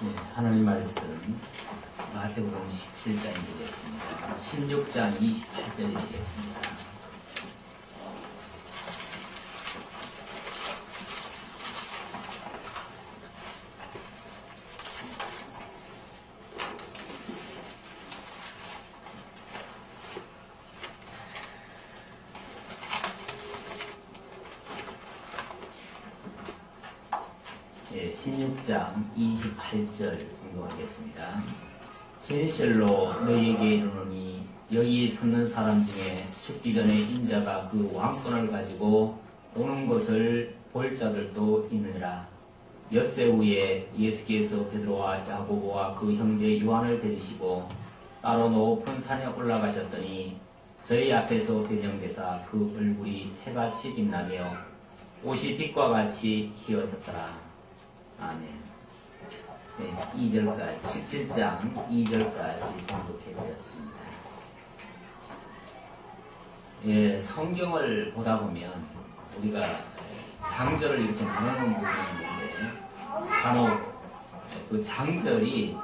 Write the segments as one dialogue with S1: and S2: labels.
S1: 네, 하나님 말씀 마태복음 17장이 되겠습니다. 16장 28절이 되겠습니다. 예, 16장 28절 공부하겠습니다. 진실로 너희에게 이르노니 여기 섰는 사람 중에 죽기 전에 인자가 그 왕권을 가지고 오는 것을 볼 자들도 있느니라. 엿새 후에 예수께서 베드로와 야고보와 그 형제 요한을 데리시고 따로 높은 산에 올라가셨더니 저희 앞에서 변형되사 그 얼굴이 해같이 빛나며 옷이 빛과 같이 휘어졌더라. 아멘. 네, 2절까지, 17장 2절까지 공독해드렸습니다. 예, 성경을 보다 보면 우리가 장절을 이렇게 나누는 부분이 있는데 간혹 그 장절이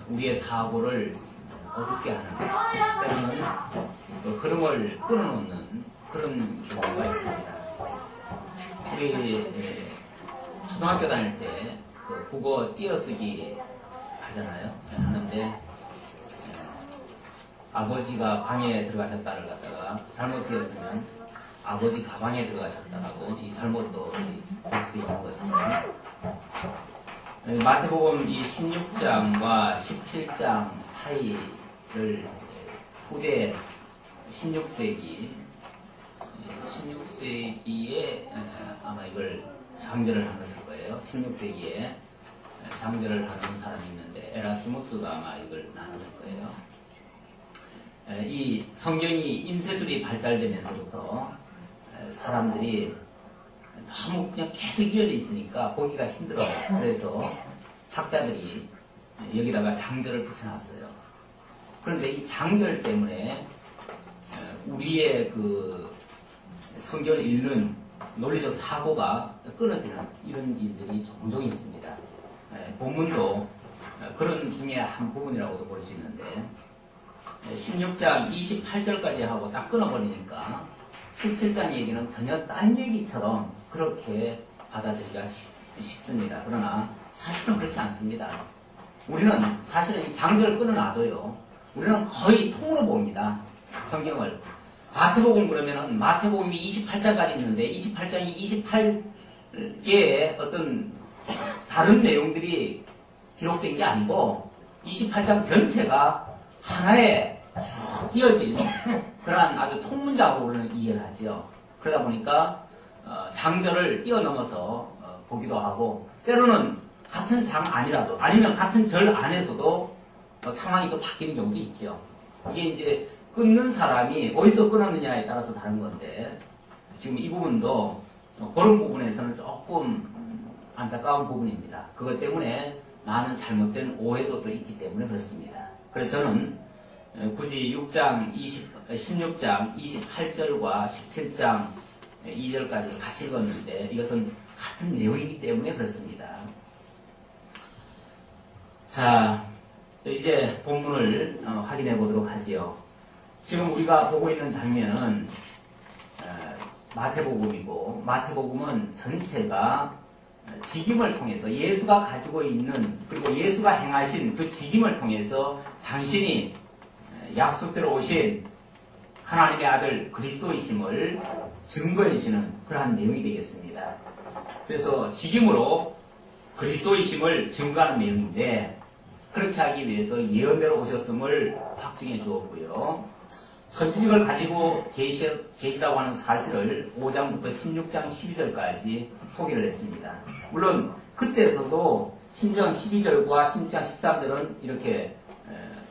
S1: 우리의 사고를 어둡게 하는, 때로는 그 흐름을 끊어놓는 그런 경우가 있습니다. 우리 초등학교 다닐 때 그 국어 띄어쓰기 하잖아요. 하는데 아버지가 방에 들어가셨다를 갖다가 잘못 띄었으면 아버지 가방에 들어가셨다라고 이 잘못도 볼 수도 있는 거지만 마태복음 이 16장과 17장 사이를 후대 16세기에 아마 이걸 장절을 나눴을 거예요. 16세기에 장절을 나눈 사람이 있는데 에라스무스가 아마 이걸 나눴을 거예요. 이 성경이 인쇄술이 발달되면서부터 사람들이 너무 그냥 계속 이어져 있으니까 보기가 힘들어요. 그래서 학자들이 여기다가 장절을 붙여놨어요. 그런데 이 장절 때문에 우리의 그 성경을 읽는 논리적 사고가 끊어지는 이런 일들이 종종 있습니다. 본문도 그런 중에 한 부분이라고도 볼 수 있는데 16장 28절까지 하고 딱 끊어버리니까 17장 얘기는 전혀 딴 얘기처럼 그렇게 받아들이기가 쉽습니다. 그러나 사실은 그렇지 않습니다. 우리는 사실은 이 장절을 끊어놔도요, 우리는 거의 통으로 봅니다. 성경을. 마태복음 그러면은 마태복음이 28장까지 있는데 28장이 28개의 어떤 다른 내용들이 기록된 게 아니고 28장 전체가 하나의 쭉 이어진 그러한 아주 통문장으로 우리는 이해를 하죠. 그러다 보니까 장절을 뛰어넘어서 보기도 하고 때로는 같은 장 아니라도 아니면 같은 절 안에서도 상황이 또 바뀌는 경우도 있죠. 이게 이제 끊는 사람이 어디서 끊었느냐에 따라서 다른 건데 지금 이 부분도 그런 부분에서는 조금 안타까운 부분입니다. 그것 때문에 많은 잘못된 오해도 또 있기 때문에 그렇습니다. 그래서 저는 굳이 16장 28절과 17장 2절까지 같이 읽었는데 이것은 같은 내용이기 때문에 그렇습니다. 자, 이제 본문을 확인해 보도록 하지요. 지금 우리가 보고 있는 장면은 마태복음이고 마태복음은 전체가 직임을 통해서 예수가 가지고 있는 그리고 예수가 행하신 그 직임을 통해서 당신이 약속대로 오신 하나님의 아들 그리스도이심을 증거해 주시는 그러한 내용이 되겠습니다. 그래서 직임으로 그리스도이심을 증거하는 내용인데 그렇게 하기 위해서 예언대로 오셨음을 확증해 주었고요. 선지식을 가지고 계시다고 하는 사실을 5장부터 16장 12절까지 소개를 했습니다. 물론 그때에서도 16장 12절과 16장 13절은 이렇게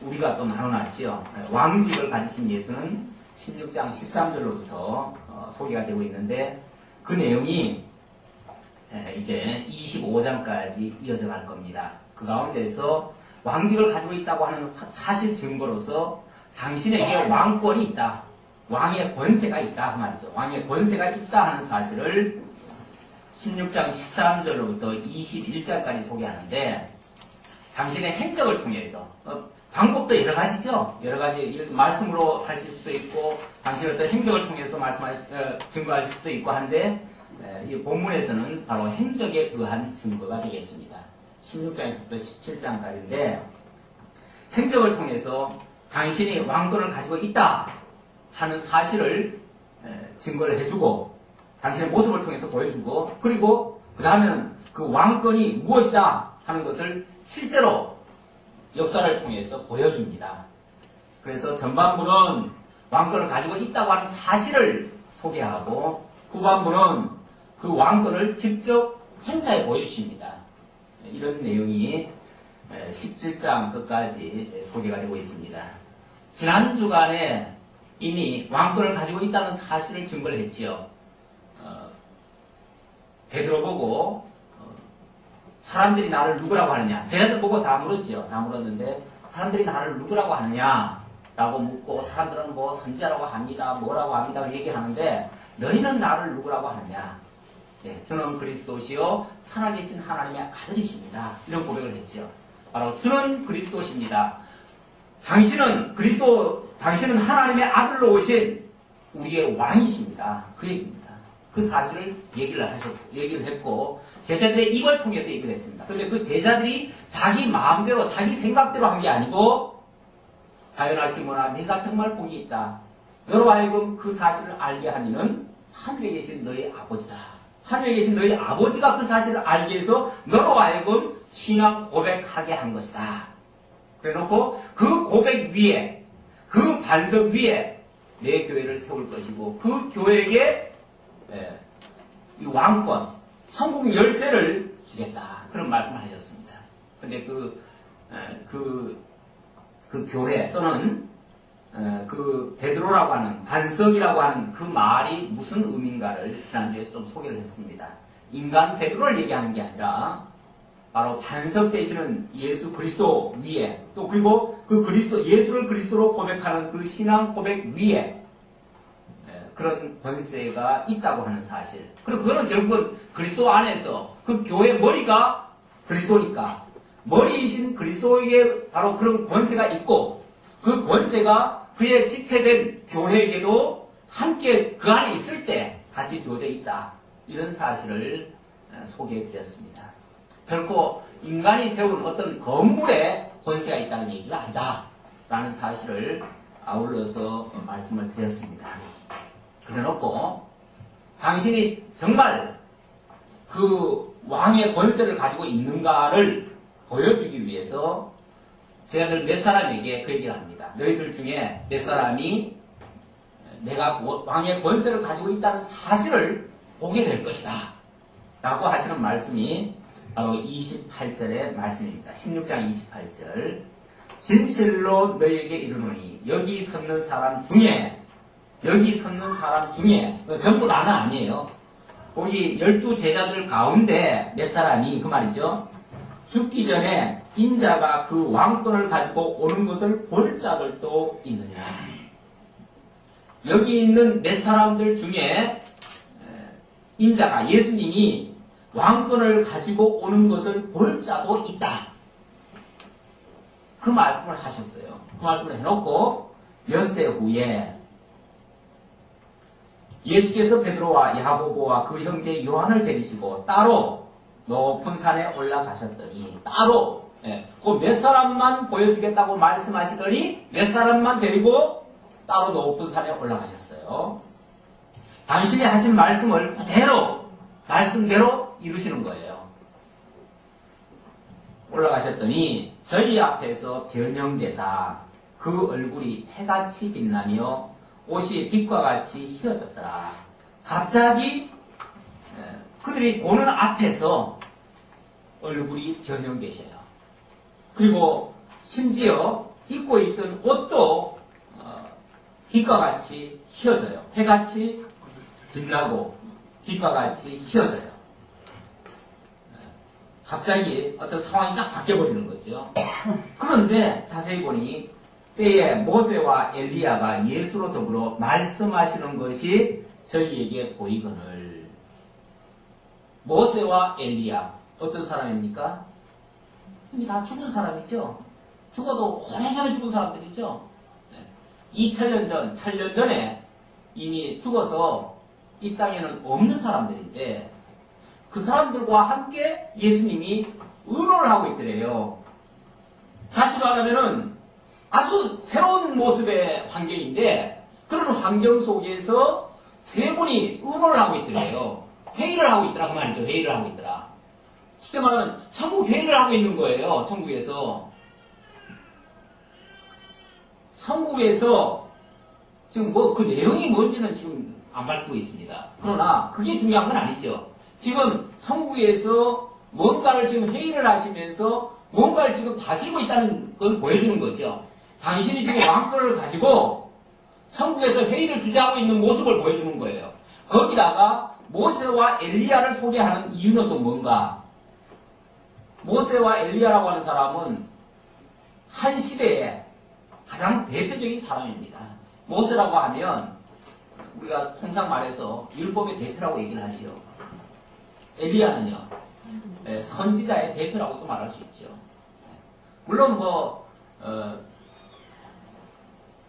S1: 우리가 또 나눠놨지요. 왕직을 가지신 예수는 16장 13절로부터 소개가 되고 있는데 그 내용이 이제 25장까지 이어져 갈 겁니다. 그 가운데서 왕직을 가지고 있다고 하는 사실 증거로서 당신에게 왕권이 있다. 왕의 권세가 있다. 그 말이죠. 왕의 권세가 있다 하는 사실을 16장 13절로부터 21장까지 소개하는데 당신의 행적을 통해서 방법도 여러 가지죠. 여러 가지 말씀으로 하실 수도 있고 당신의 어떤 행적을 통해서 증거하실 수도 있고 한데 이 본문에서는 바로 행적에 의한 증거가 되겠습니다. 16장에서부터 17장까지인데 행적을 통해서 당신이 왕권을 가지고 있다 하는 사실을 증거를 해주고 당신의 모습을 통해서 보여주고 그리고 그 다음에는 그 왕권이 무엇이다 하는 것을 실제로 역사를 통해서 보여줍니다. 그래서 전반부는 왕권을 가지고 있다고 하는 사실을 소개하고 후반부는 그 왕권을 직접 행사해 보여주십니다. 이런 내용이 17장 끝까지 소개가 되고 있습니다. 지난 주간에 이미 왕권을 가지고 있다는 사실을 증거를 했지요. 베드로 보고 사람들이 나를 누구라고 하느냐. 제자들 보고 다 물었지요. 다 물었는데 사람들이 나를 누구라고 하느냐 라고 묻고 사람들은 뭐 선지자라고 합니다. 뭐라고 합니다. 얘기하는데 너희는 나를 누구라고 하느냐. 예, 저는 그리스도시요 살아계신 하나님의 아들이십니다. 이런 고백을 했죠. 바로 주는 그리스도십니다. 당신은 하나님의 아들로 오신 우리의 왕이십니다. 그 얘기입니다. 그 사실을 얘기를 했고 제자들의 입을 통해서 얘기를 했습니다. 그런데 그 제자들이 자기 마음대로 자기 생각대로 한 게 아니고 가요나 시몬아 네가 정말 복이 있다. 너로 하여금 그 사실을 알게 한 이는 하늘에 계신 너희 아버지다. 하늘에 계신 너희 아버지가 그 사실을 알게 해서 너로 하여금 신앙 고백하게 한 것이다. 그래놓고 그 고백 위에 그 반석 위에 내 교회를 세울 것이고 그 교회에게 이 왕권 천국 열쇠를 주겠다. 그런 말씀을 하셨습니다. 근데 그 교회 또는 그 베드로라고 하는 반석이라고 하는 그 말이 무슨 의미인가를 지난주에 좀 소개를 했습니다. 인간 베드로를 얘기하는 게 아니라 바로 반석 되시는 예수 그리스도 위에 또 그리고 그 예수를 그리스도로 고백하는 그 신앙 고백 위에 그런 권세가 있다고 하는 사실. 그리고 그거는 결국은 그리스도 안에서 그 교회 머리가 그리스도니까 머리이신 그리스도에게 바로 그런 권세가 있고 그 권세가 그의 지체된 교회에게도 함께 그 안에 있을 때 같이 주어져 있다. 이런 사실을 소개해드렸습니다. 결코 인간이 세운 어떤 건물에 권세가 있다는 얘기가 아니다. 라는 사실을 아울러서 말씀을 드렸습니다. 그래놓고 당신이 정말 그 왕의 권세를 가지고 있는가를 보여주기 위해서 제자들 몇 사람에게 그 얘기를 합니다. 너희들 중에 몇 사람이 내가 왕의 권세를 가지고 있다는 사실을 보게 될 것이다. 라고 하시는 말씀이 바로 28절의 말씀입니다. 16장 28절. 진실로 너희에게 이르노니 여기 섰는 사람 중에 전부 나는 아니에요. 거기 12제자들 가운데 몇 사람이 그 말이죠. 죽기 전에 인자가 그 왕권을 가지고 오는 것을 볼 자들도 있느냐. 여기 있는 몇 사람들 중에 인자가 예수님이 왕권을 가지고 오는 것을 볼 자도 있다. 그 말씀을 하셨어요. 그 말씀을 해놓고 엿새 후에 예수께서 베드로와 야고보와 그 형제 요한을 데리시고 따로 높은 산에 올라가셨더니 따로 그 몇 사람만 보여주겠다고 말씀하시더니 몇 사람만 데리고 따로 높은 산에 올라가셨어요. 당신이 하신 말씀을 그대로 말씀대로 이루시는 거예요. 올라가셨더니 저희 앞에서 변형되사 그 얼굴이 해같이 빛나며 옷이 빛과 같이 휘어졌더라. 갑자기 그들이 보는 앞에서 얼굴이 변형되셔요. 그리고 심지어 입고 있던 옷도 빛과 같이 휘어져요. 해같이 빛나고 빛과 같이 휘어져요. 갑자기 어떤 상황이 싹 바뀌어버리는 거죠. 그런데 자세히 보니 때에 모세와 엘리야가 예수로 더불어 말씀하시는 것이 저희에게 보이거늘. 모세와 엘리야 어떤 사람입니까? 이미 다 죽은 사람이죠. 죽어도 오래전에 죽은 사람들이죠. 2000년 전, 1000년 전에 이미 죽어서 이 땅에는 없는 사람들인데 그 사람들과 함께 예수님이 의논을 하고 있더래요. 다시 말하면은 아주 새로운 모습의 환경인데 그런 환경 속에서 세 분이 의논을 하고 있더래요. 회의를 하고 있더라 그 말이죠. 회의를 하고 있더라. 쉽게 말하면 천국 회의를 하고 있는 거예요. 천국에서 지금 뭐 그 내용이 뭔지는 지금 안 밝히고 있습니다. 그러나 그게 중요한 건 아니죠. 지금 천국에서 뭔가를 지금 회의를 하시면서 뭔가를 지금 다스리고 있다는 걸 보여주는 거죠. 당신이 지금 왕권을 가지고 천국에서 회의를 주재하고 있는 모습을 보여주는 거예요. 거기다가 모세와 엘리야를 소개하는 이유는 또 뭔가? 모세와 엘리야라고 하는 사람은 한 시대에 가장 대표적인 사람입니다. 모세라고 하면 우리가 통상 말해서 율법의 대표라고 얘기를 하죠. 엘리야는요, 선지자의 대표라고도 말할 수 있죠. 물론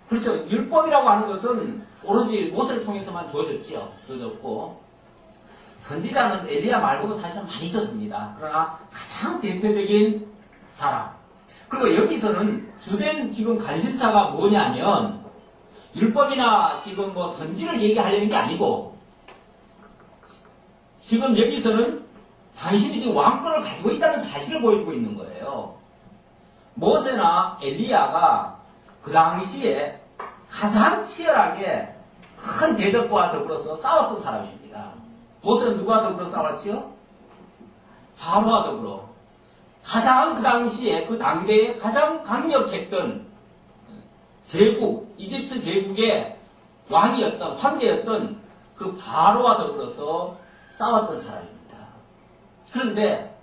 S1: 그렇죠. 율법이라고 하는 것은 오로지 모세를 통해서만 주어졌고 선지자는 엘리야 말고도 사실 많이 있었습니다. 그러나 가장 대표적인 사람. 그리고 여기서는 주된 지금 관심사가 뭐냐면 율법이나 지금 선지를 얘기하려는 게 아니고 지금 여기서는 당신이 지금 왕권을 가지고 있다는 사실을 보여주고 있는 거예요. 모세나 엘리야가 그 당시에 가장 치열하게 큰 대적과 더불어서 싸웠던 사람입니다. 모세는 누구와 더불어 싸웠지요? 바로와 더불어. 가장 그 당시에 그 당대에 가장 강력했던 제국, 이집트 제국의 황제였던 그 바로와 더불어서 싸웠던 사람입니다. 그런데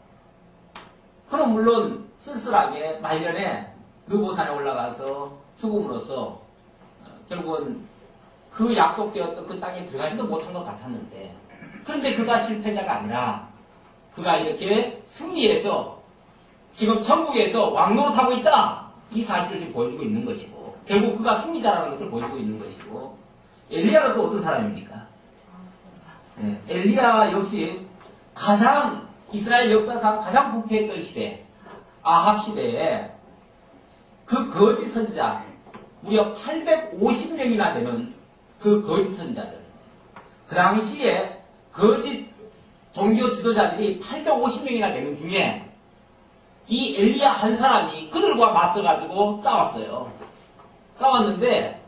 S1: 그는 물론 쓸쓸하게 말년에 느보산에 올라가서 죽음으로써 결국은 그 약속되었던 그 땅에 들어가지도 못한 것 같았는데 그런데 그가 실패자가 아니라 그가 이렇게 승리해서 지금 천국에서 왕노릇하고 있다. 이 사실을 지금 보여주고 있는 것이고 결국 그가 승리자라는 것을 보여주고 있는 것이고 엘리야가 또 어떤 사람입니까? 엘리야 역시 가장 이스라엘 역사상 가장 부패했던 시대 아합 시대에 그 거짓 선지자 무려 850명이나 되는 그 거짓 선지자들 그 당시에 거짓 종교 지도자들이 850명이나 되는 중에 이 엘리야 한 사람이 그들과 맞서가지고 싸웠어요. 싸웠는데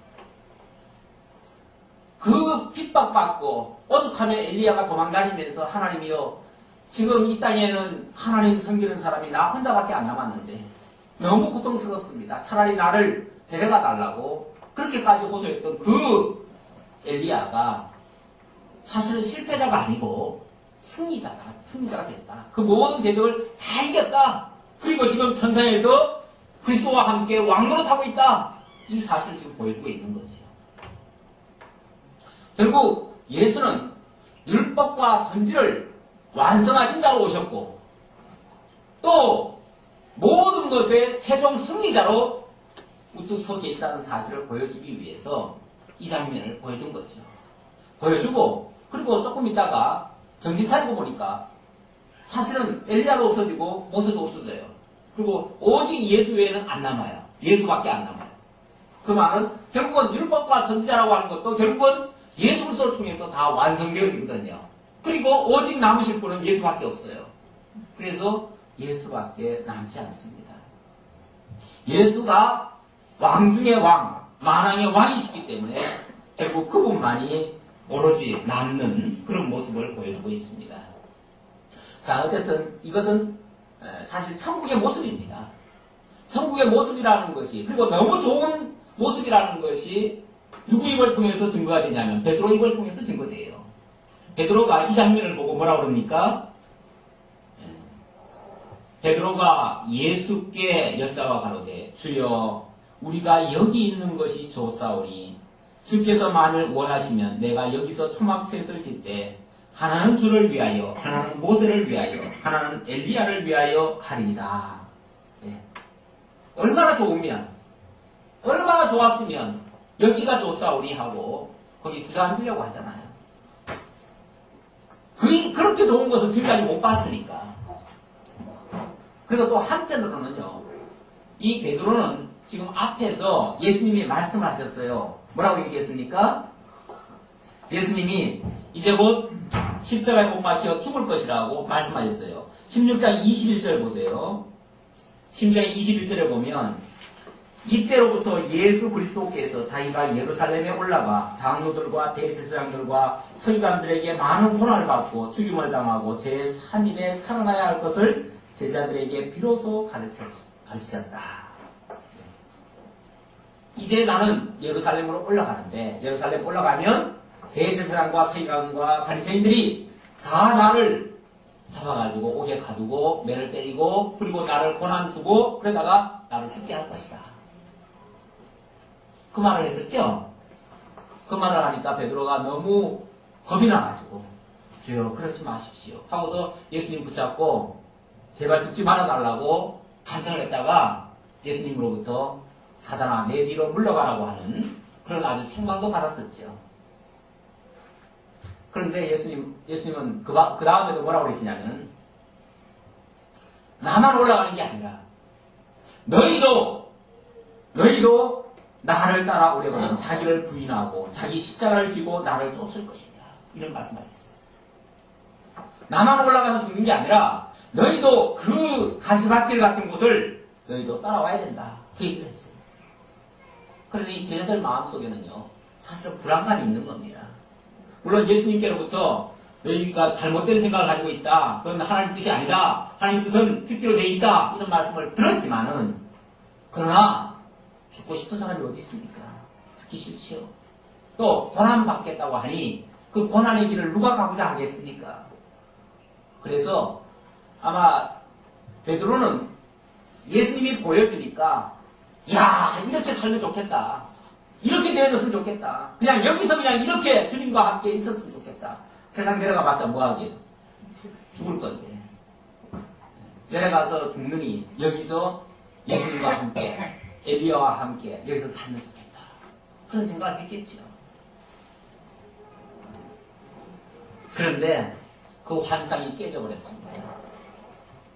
S1: 그 핍박받고 오죽하면 엘리야가 도망다니면서 하나님이여 지금 이 땅에는 하나님 섬기는 사람이 나 혼자밖에 안 남았는데 너무 고통스럽습니다. 차라리 나를 데려가 달라고 그렇게까지 호소했던 그 엘리야가 사실은 실패자가 아니고 승리자가 됐다. 그 모든 대적을 다 이겼다. 그리고 지금 천상에서 그리스도와 함께 왕노릇하고 있다. 이 사실을 지금 보여주고 있는 거죠. 결국 예수는 율법과 선지를 완성하신 자로 오셨고 또 모든 것의 최종 승리자로 우뚝 서 계시다는 사실을 보여주기 위해서 이 장면을 보여준 거죠. 보여주고 그리고 조금 있다가 정신 차리고 보니까 사실은 엘리야도 없어지고 모세도 없어져요. 그리고 오직 예수 외에는 안 남아요. 예수밖에 안 남아요. 그 말은 결국은 율법과 선지자라고 하는 것도 결국은 예수 그리스도를 통해서 다 완성되어지거든요. 그리고 오직 남으실 분은 예수밖에 없어요. 그래서 예수밖에 남지 않습니다. 예수가 왕 중의 왕, 만왕의 왕이시기 때문에 결국 그분만이 오로지 남는 그런 모습을 보여주고 있습니다. 자, 어쨌든 이것은 사실 천국의 모습입니다. 천국의 모습이라는 것이 그리고 너무 좋은 모습이라는 것이 누구 입을 통해서 증거가 되냐면 베드로 입을 통해서 증거돼요. 베드로가 이 장면을 보고 뭐라고 그럽니까? 베드로가 예수께 여짜와 가로되 주여 우리가 여기 있는 것이 좋사오니 주께서 만일 원하시면 내가 여기서 초막셋을 짓되 하나는 주를 위하여 하나는 모세를 위하여 하나는 엘리야를 위하여 하리이다. 예. 얼마나 좋으면, 얼마나 좋았으면 여기가 좋사오니 하고 거기 주저 앉으려고 하잖아요. 그렇게 좋은 것을 지금까지 못 봤으니까. 그리고 또 한편으로는요, 이 베드로는 지금 앞에서 예수님이 말씀을 하셨어요. 뭐라고 얘기했습니까? 예수님이 이제 곧 십자가에 못 박혀 죽을 것이라고 말씀하셨어요. 16장 21절 보세요. 16장 21절에 보면 이때로부터 예수 그리스도께서 자기가 예루살렘에 올라가 장로들과 대제사장들과 서기관들에게 많은 고난을 받고 죽임을 당하고 제3일에 살아나야 할 것을 제자들에게 비로소 가르치셨다. 이제 나는 예루살렘으로 올라가는데 예루살렘 올라가면 대제사장과 서기관과 바리새인들이 다 나를 잡아가지고 옥에 가두고 매를 때리고 그리고 나를 고난 주고 그러다가 나를 죽게 할 것이다. 그 말을 했었죠. 그 말을 하니까 베드로가 너무 겁이 나가지고 주여 그러지 마십시오 하고서 예수님 붙잡고 제발 죽지 말아달라고 간청을 했다가 예수님으로부터 사단아 내 뒤로 물러가라고 하는 그런 아주 책망도 받았었죠. 그런데 예수님은 그 다음에도 뭐라고 그러시냐면 나만 올라가는 게 아니라 너희도 나를 따라오려거든 자기를 부인하고 자기 십자가를 지고 나를 쫓을 것이다. 이런 말씀을 했어요. 나만 올라가서 죽는 게 아니라 너희도 그 가시밭길 같은 곳을 너희도 따라와야 된다. 그 얘기를 했어요. 그러니 제자들 마음속에는요 사실 불안감이 있는 겁니다. 물론 예수님께로부터 너희가 잘못된 생각을 가지고 있다. 그건 하나님 뜻이 아니다. 하나님 뜻은 죽기로 되어 있다. 이런 말씀을 들었지만은 그러나 죽고 싶은 사람이 어디 있습니까? 죽기 싫지요. 또 고난 받겠다고 하니 그 고난의 길을 누가 가고자 하겠습니까? 그래서 아마 베드로는 예수님이 보여주니까 야 이렇게 살면 좋겠다. 이렇게 되어졌으면 좋겠다. 그냥 여기서 그냥 이렇게 주님과 함께 있었으면 좋겠다. 세상 내려가봤자 뭐하게 죽을 건데 내려가서 죽느니 여기서 예수님과 함께 엘리야와 함께 여기서 살면 좋겠다. 그런 생각을 했겠죠. 그런데 그 환상이 깨져버렸습니다.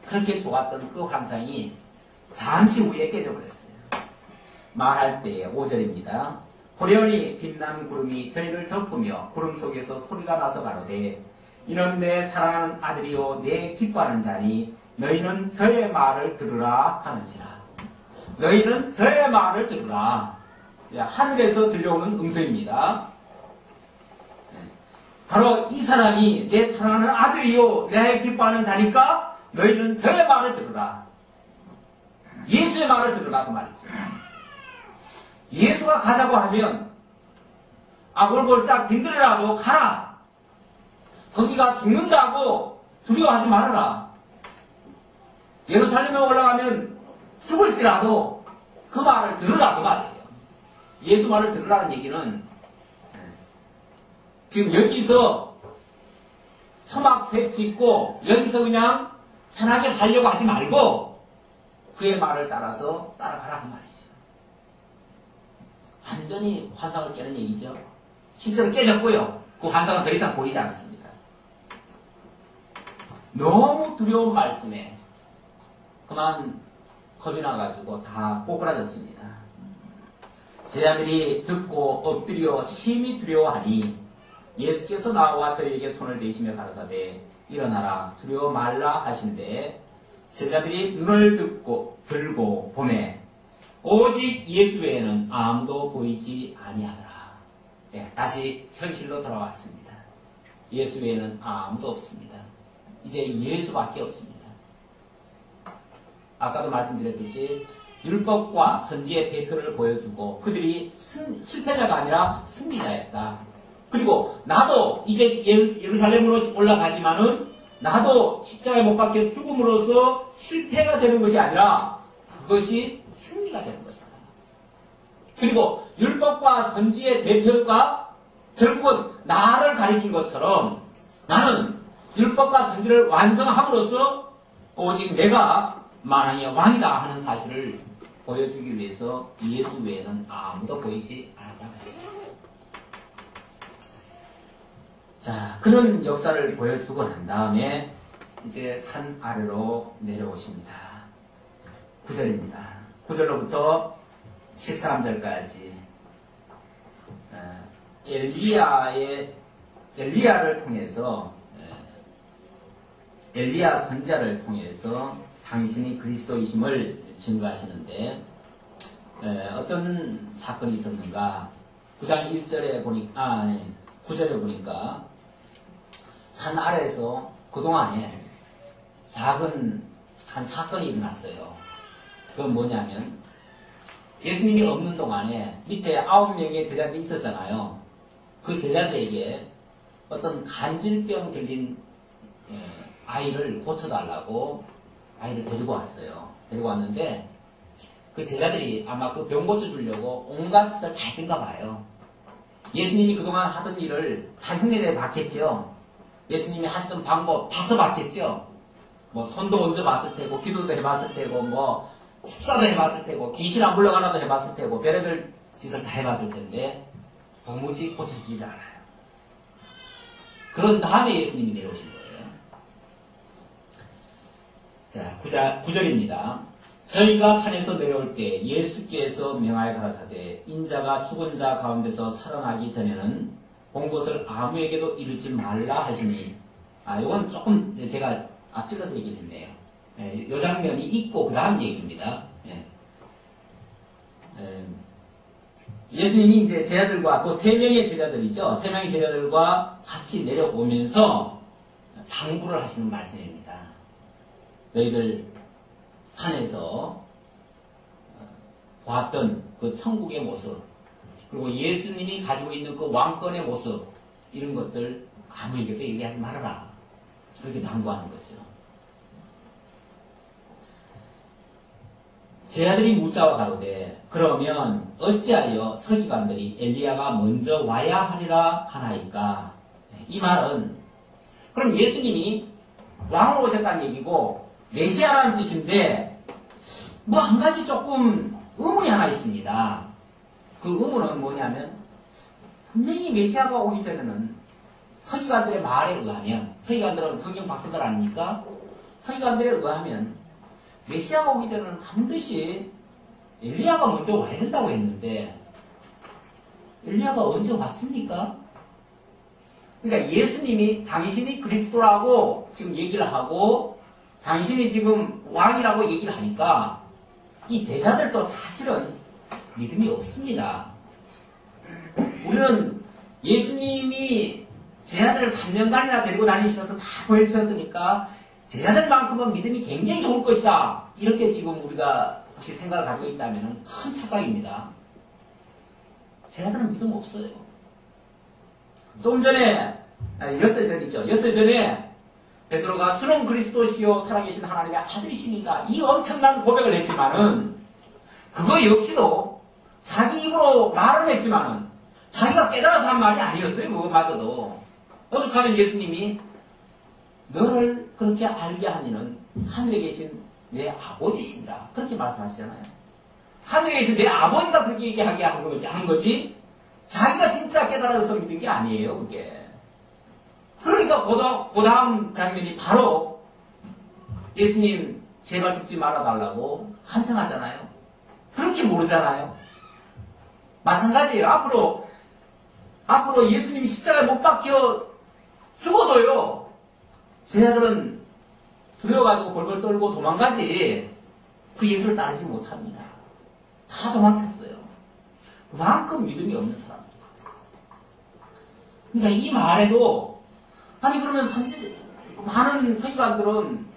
S1: 그렇게 좋았던 그 환상이 잠시 후에 깨져버렸어요. 말할 때에 5절입니다. 호련히 빛난 구름이 저희를 덮으며 구름 속에서 소리가 나서 가로되 이는 내 사랑하는 아들이요 내 기뻐하는 자니 너희는 저의 말을 들으라 하는지라. 너희는 저의 말을 들으라. 하늘에서 들려오는 음성입니다. 바로 이 사람이 내 사랑하는 아들이요 내 기뻐하는 자니까 너희는 저의 말을 들으라. 예수의 말을 들으라 그 말이죠. 예수가 가자고 하면 아골골짝 빈들이라도 가라. 거기가 죽는다고 두려워하지 말아라. 예루살렘에 올라가면 죽을지라도 그 말을 들으라 그 말이에요. 예수 말을 들으라는 얘기는 지금 여기서 소막색 짓고 여기서 그냥 편하게 살려고 하지 말고 그의 말을 따라서 따라가라 그 말이죠. 완전히 환상을 깨는 얘기죠. 실제로 깨졌고요. 그 환상은 더 이상 보이지 않습니다. 너무 두려운 말씀에 그만 겁이 나가지고 다 꼬꾸라졌습니다. 제자들이 듣고 엎드려 심히 두려워하니 예수께서 나와 저희에게 손을 대시며 가라사대 일어나라 두려워 말라 하신대 제자들이 눈을 들고 보매 오직 예수 외에는 아무도 보이지 아니하더라. 네, 다시 현실로 돌아왔습니다. 예수 외에는 아무도 없습니다. 이제 예수밖에 없습니다. 아까도 말씀드렸듯이 율법과 선지의 대표를 보여주고 그들이 실패자가 아니라 승리자였다. 그리고 나도 이제 예루살렘으로 올라가지만은 나도 십자가에 못 박혀 죽음으로써 실패가 되는 것이 아니라 그것이 승리가 되는 것이다. 그리고 율법과 선지의 대표가 결국은 나를 가리킨 것처럼 나는 율법과 선지를 완성함으로써 오직 내가 만왕의 왕이다 하는 사실을 보여주기 위해서 예수 외에는 아무도 보이지 않았다고 했습니다. 자, 그런 역사를 보여주고 난 다음에 이제 산 아래로 내려오십니다. 9절입니다. 9절로부터 13절까지 엘리야를 통해서 엘리야 선지자를 통해서 당신이 그리스도이심을 증거하시는데 어떤 사건이 있었는가? 9장 1절에 보니까 9절에 보니까 산 아래에서 그동안에 작은 한 사건이 일어났어요. 그건 뭐냐면 예수님이 없는 동안에 밑에 9명의 제자들이 있었잖아요. 그 제자들에게 어떤 간질병 들린 아이를 고쳐달라고 아이를 데리고 왔어요. 데리고 왔는데 그 제자들이 아마 그 병 고쳐주려고 온갖 짓을 다 했던가 봐요. 예수님이 그동안 하던 일을 다 흉내내 봤겠죠. 예수님이 하시던 방법 다 써봤겠죠. 뭐 손도 얹어 봤을 테고 기도도 해봤을 테고 뭐 축사도 해봤을 테고 귀신 안 물러가라도 해봤을 테고 별의별 짓을 다 해봤을 텐데 도무지 고쳐지지 않아요. 그런 다음에 예수님이 내려오신 거예요. 자, 9절입니다. 저희가 산에서 내려올 때 예수께서 명하여 가라사대 인자가 죽은 자 가운데서 살아나기 전에는 본 것을 아무에게도 이르지 말라 하시니 이건 조금 제가 앞질러서 얘기를 했네요. 이 장면이 있고 그 다음 얘기입니다. 예수님이 이제 제자들과 또 3명의 제자들이죠. 3명의 제자들과 같이 내려오면서 당부를 하시는 말씀입니다. 너희들 산에서 봤던 그 천국의 모습, 그리고 예수님이 가지고 있는 그 왕권의 모습, 이런 것들 아무에게도 얘기하지 말아라. 그렇게 당부하는 거죠. 제자들이 묻자와 가로되 그러면 어찌하여 서기관들이 엘리야가 먼저 와야 하리라 하나이까? 이 말은 그럼 예수님이 왕으로 오셨다는 얘기고 메시아라는 뜻인데 뭐 한 가지 조금 의문이 하나 있습니다. 그 의문은 뭐냐면 분명히 메시아가 오기 전에는 서기관들의 말에 의하면, 서기관들은 성경 박사들 아닙니까? 서기관들에 의하면 메시아가 오기 전에는 반드시 엘리야가 먼저 와야 된다고 했는데 엘리야가 언제 왔습니까? 그러니까 예수님이 당신이 그리스도라고 지금 얘기를 하고 당신이 지금 왕이라고 얘기를 하니까 이 제자들도 사실은 믿음이 없습니다. 우리는 예수님이 제자들을 3년간이나 데리고 다니시면서 다 보여주셨으니까 제자들만큼은 믿음이 굉장히 좋을 것이다. 이렇게 지금 우리가 혹시 생각을 가지고 있다면 큰 착각입니다. 제자들은 믿음 없어요. 좀 전에, 엿새 전이죠. 엿새 전에 베드로가 주는 그리스도시요 살아계신 하나님의 아들이십니다. 이 엄청난 고백을 했지만은 그거 역시도 자기 입으로 말은 했지만은 자기가 깨달아서 한 말이 아니었어요. 그거마저도. 어떻게 하면 예수님이 너를 그렇게 알게 하니는 하늘에 계신 내 아버지신다. 그렇게 말씀하시잖아요. 하늘에 계신 내 아버지가 그렇게 얘기하게 한 거지 자기가 진짜 깨달아서 믿은 게 아니에요. 그게. 그러니까 그 다음 장면이 바로 예수님 제발 죽지 말아달라고 간청하잖아요. 그렇게 모르잖아요. 마찬가지예요. 앞으로 예수님이 십자가에 못 박혀 죽어도요. 제자들은 두려워가지고 벌벌 떨고 도망가지 그 예수를 따르지 못합니다. 다 도망쳤어요. 그만큼 믿음이 없는 사람들. 그러니까 이 말에도 아니 그러면 많은 서기관들은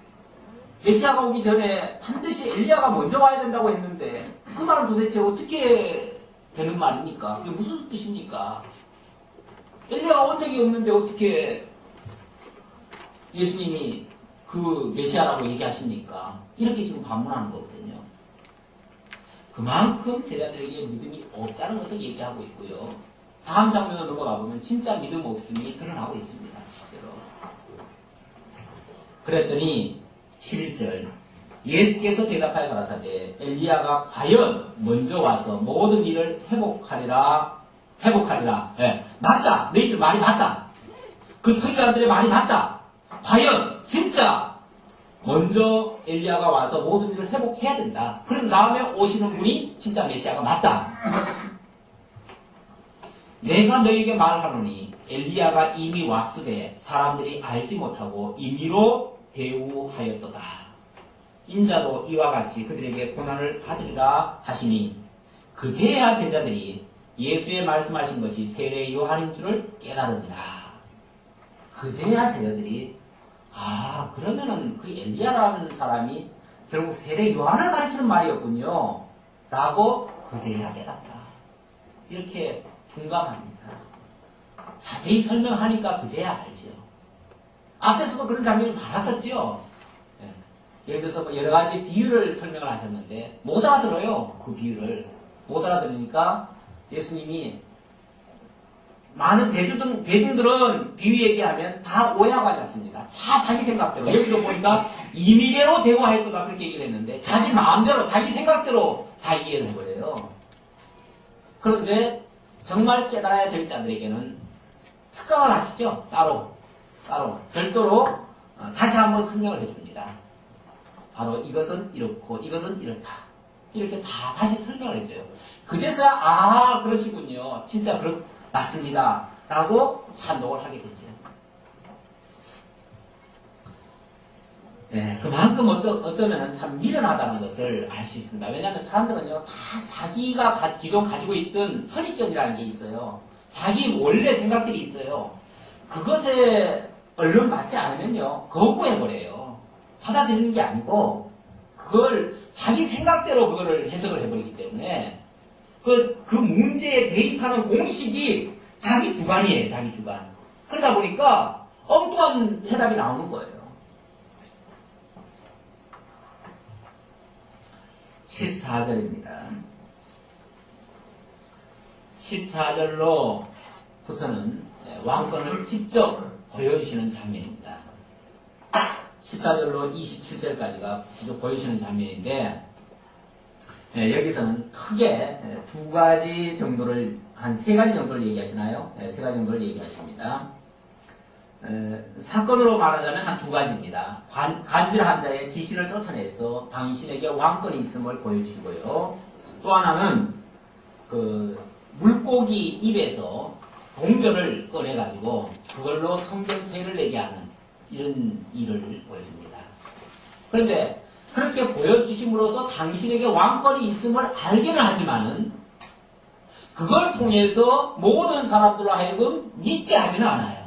S1: 메시아가 오기 전에 반드시 엘리야가 먼저 와야 된다고 했는데 그 말은 도대체 어떻게 되는 말입니까? 그게 무슨 뜻입니까? 엘리야가 온 적이 없는데 어떻게 예수님이 그 메시아라고 얘기하십니까? 이렇게 지금 반문하는 거거든요. 그만큼 제자들에게 믿음이 없다는 것을 얘기하고 있고요. 다음 장면으로 넘어가 보면 진짜 믿음 없음이 드러나고 있습니다. 실제로. 그랬더니 11절 예수께서 대답하여 가라사대 엘리야가 과연 먼저 와서 모든 일을 회복하리라. 예, 맞다. 너희들 말이 맞다. 그 선지자들의 말이 맞다. 과연 진짜 먼저 엘리야가 와서 모든 일을 회복해야 된다. 그런 다음에 오시는 분이 진짜 메시아가 맞다. 내가 너에게 말하노니 엘리야가 이미 왔으되 사람들이 알지 못하고 임의로 대우하였도다. 인자도 이와 같이 그들에게 고난을 받으리라 하시니 그제야 제자들이 예수의 말씀하신 것이 세례 요한인 줄을 깨달으니라. 그제야 제자들이 그러면은 그 엘리야라는 사람이 결국 세례 요한을 가리키는 말이었군요. 라고 그제야 깨닫다. 이렇게 둔감합니다. 자세히 설명하니까 그제야 알죠. 앞에서도 그런 장면이 많았었죠. 예를 들어서 뭐 여러 가지 비유를 설명을 하셨는데 못 알아들어요. 그 비유를 못 알아들으니까 예수님이 많은 대중들은 비유 얘기하면 다 오해하고 앉았습니다. 다 자기 생각대로. 여기도 보니까 임의대로 대화했다 그렇게 얘기를 했는데 자기 마음대로 자기 생각대로 다 이해를 해버려요. 그런데 정말 깨달아야 될 자들에게는 특강을 하시죠. 따로 별도로 다시 한번 설명을 해줍니다. 바로 이것은 이렇고 이것은 이렇다. 이렇게 다시 설명을 해줘요. 그제서야 그러시군요. 진짜 맞습니다. 라고 찬동을 하게 되죠. 네, 그만큼 어쩌면 참 미련하다는 것을 알 수 있습니다. 왜냐하면 사람들은요, 다 자기가 기존 가지고 있던 선입견이라는 게 있어요. 자기 원래 생각들이 있어요. 그것에 얼른 맞지 않으면요, 거부해버려요. 받아들이는 게 아니고, 그걸 자기 생각대로 그거를 해석을 해버리기 때문에, 그 문제에 대입하는 공식이 자기 주관이에요, 자기 주관. 그러다 보니까 엉뚱한 해답이 나오는 거예요. 14절입니다. 14절로부터는 왕권을 직접 보여주시는 장면입니다. 14절로 27절까지가 직접 보여주시는 장면인데 여기서는 크게 두 가지 정도를 한 세 가지 정도를 얘기하시나요? 세 가지 정도를 얘기하십니다. 사건으로 말하자면 한 두 가지입니다. 간질한 자의 귀신을 쫓아내서 당신에게 왕권이 있음을 보여주시고요. 또 하나는 그 물고기 입에서 동전을 꺼내가지고 그걸로 성전세를 내게 하는 이런 일을 보여줍니다. 그런데 그렇게 보여주심으로써 당신에게 왕권이 있음을 알게는 하지만은 그걸 통해서 모든 사람들로 하여금 믿게 하지는 않아요.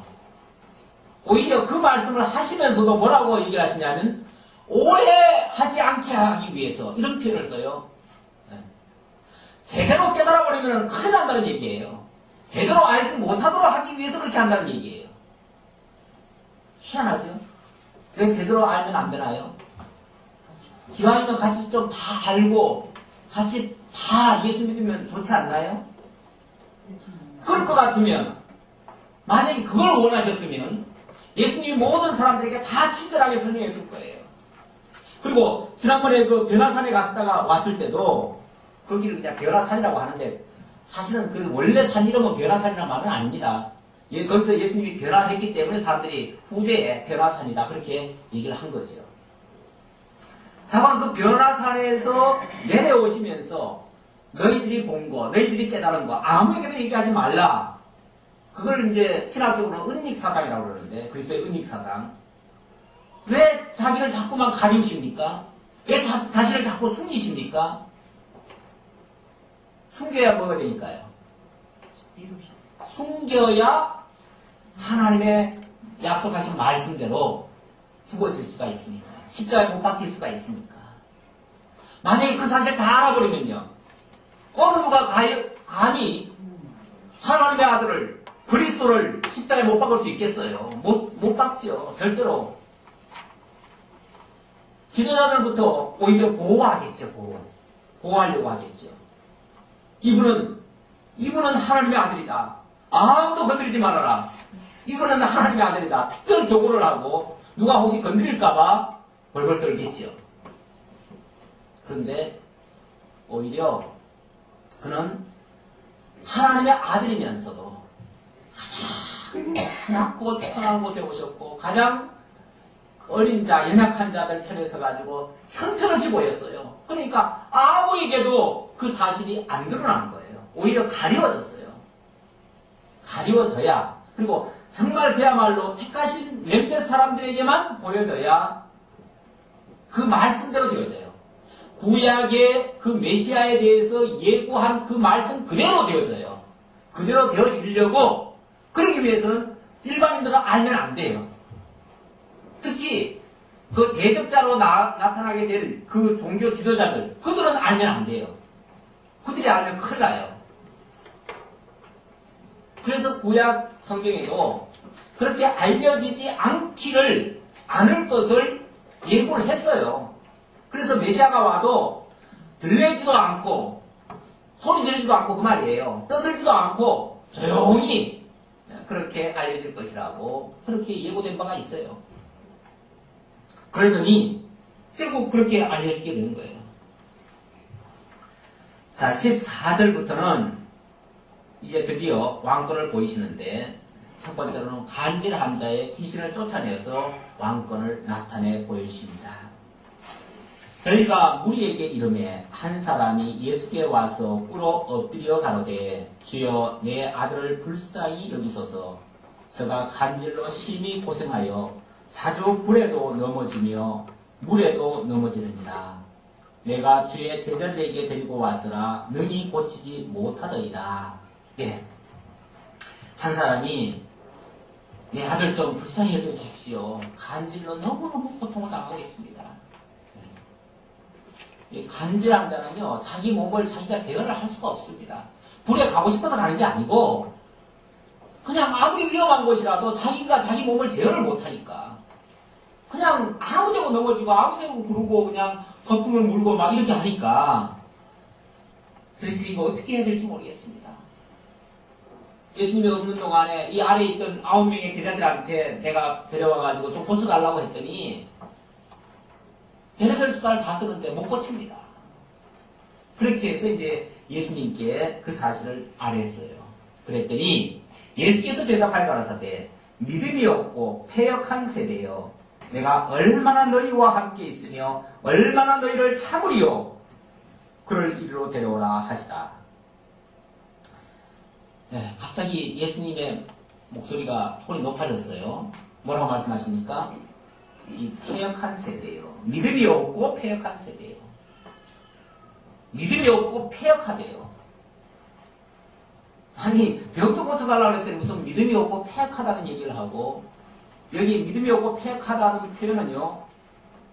S1: 오히려 그 말씀을 하시면서도 뭐라고 얘기를 하시냐면 오해하지 않게 하기 위해서 이런 표현을 써요. 제대로 깨달아버리면 큰일 난다는 얘기예요. 제대로 알지 못하도록 하기 위해서 그렇게 한다는 얘기예요. 희한하죠? 왜 제대로 알면 안 되나요? 기왕이면 같이 좀 다 알고 같이 다 예수 믿으면 좋지 않나요? 그럴 것 같으면 만약에 그걸 원하셨으면 예수님이 모든 사람들에게 다 친절하게 설명했을 거예요. 그리고 지난번에 그 변화산에 갔다가 왔을 때도 거기를 그냥 변화산이라고 하는데 사실은 그 원래 산 이름은 변화산이라는 말은 아닙니다. 거기서 예수님이 변화했기 때문에 사람들이 후대에 변화산이다 그렇게 얘기를 한 거죠. 다만 그 변화산에서 내려오시면서 너희들이 본 거, 너희들이 깨달은 거 아무에게도 얘기하지 말라. 그걸 이제 신학적으로 은닉사상이라고 그러는데 그리스도의 은닉사상. 왜 자기를 자꾸만 가리우십니까? 왜 자신을 자꾸 숨기십니까? 숨겨야 뭐가 되니까요? 숨겨야 하나님의 약속하신 말씀대로 죽어질 수가 있으니까. 십자가에 못 박힐 수가 있으니까. 만약에 그 사실 다 알아버리면요. 어느 누가 감히 하나님의 아들을 그리스도를 십자가에 못 박을 수 있겠어요? 못 박지요. 절대로. 지도자들부터 오히려 보호하겠죠. 보호하려고 하겠죠. 이분은 하나님의 아들이다. 아무도 건드리지 말아라. 이분은 하나님의 아들이다. 특별 경고를 하고 누가 혹시 건드릴까봐 벌벌 떨겠죠. 그런데 오히려 그는 하나님의 아들이면서도 가장 낮고 천한 곳에 오셨고 가장 어린 자, 연약한 자들 편에 서가지고 형편없이 보였어요. 그러니까 아무에게도 그 사실이 안 드러난 거예요. 오히려 가리워졌어요. 가리워져야, 그리고 정말 그야말로 택하신 몇몇 사람들에게만 보여져야 그 말씀대로 되어져요. 구약의 그 메시아에 대해서 예고한 그 말씀 그대로 되어져요. 그대로 되어지려고, 그러기 위해서는 일반인들은 알면 안 돼요. 특히 그 대적자로 나타나게 될 그 종교 지도자들, 그들은 알면 안 돼요. 그들이 알면 큰일 나요. 그래서 구약 성경에도 그렇게 알려지지 않을 것을 예고를 했어요. 그래서 메시아가 와도 들리지도 않고 소리 지르지도 않고 그 말이에요. 떠들지도 않고 조용히 그렇게 알려질 것이라고 그렇게 예고된 바가 있어요. 그러더니 결국 그렇게 알려지게 되는 거예요. 자, 14절부터는 이제 드디어 왕권을 보이시는데, 첫 번째로는 간질한 자의 귀신을 쫓아내서 왕권을 나타내 보이십니다. 저희가 무리에게 이르매 한 사람이 예수께 와서 꿇어 엎드려 가로되 주여 내 아들을 불쌍히 여기소서. 저가 간질로 심히 고생하여 자주 불에도 넘어지며 물에도 넘어지는지라. 내가 주의 제자들에게 데리고 왔으나 능히 고치지 못하더이다. 예. 한 사람이 내 아들 좀 불쌍히 여겨주십시오. 간질로 너무너무 고통을 당하고 있습니다. 간질한 자는요, 자기 몸을 자기가 제어를 할 수가 없습니다. 불에 가고 싶어서 가는 게 아니고, 그냥 아무리 위험한 곳이라도 자기가 자기 몸을 제어를 못하니까, 그냥 아무데고 넘어지고 아무데고 구르고 그냥 거품을 물고 막 이렇게 하니까, 그래서 이거 어떻게 해야 될지 모르겠습니다. 예수님이 없는 동안에 이 아래에 있던 9명의 제자들한테 내가 데려와가지고 좀 고쳐달라고 했더니, 별의별 수단을 다 쓰는데 못 고칩니다. 그렇게 해서 이제 예수님께 그 사실을 아뢰었어요. 그랬더니 예수께서 대답하여 가라사대 믿음이 없고 패역한 세대여 내가 얼마나 너희와 함께 있으며 얼마나 너희를 참으리요 그를 이리로 데려오라 하시다. 네, 갑자기 예수님의 목소리가 톤이 높아졌어요. 뭐라고 말씀하십니까? 이 패역한 세대예요. 믿음이 없고 패역한 세대예요. 믿음이 없고 패역하대요. 아니 병도 고쳐달라고 했더니 무슨 믿음이 없고 패역하다는 얘기를 하고, 여기 믿음이 없고 패역하다는 표현은요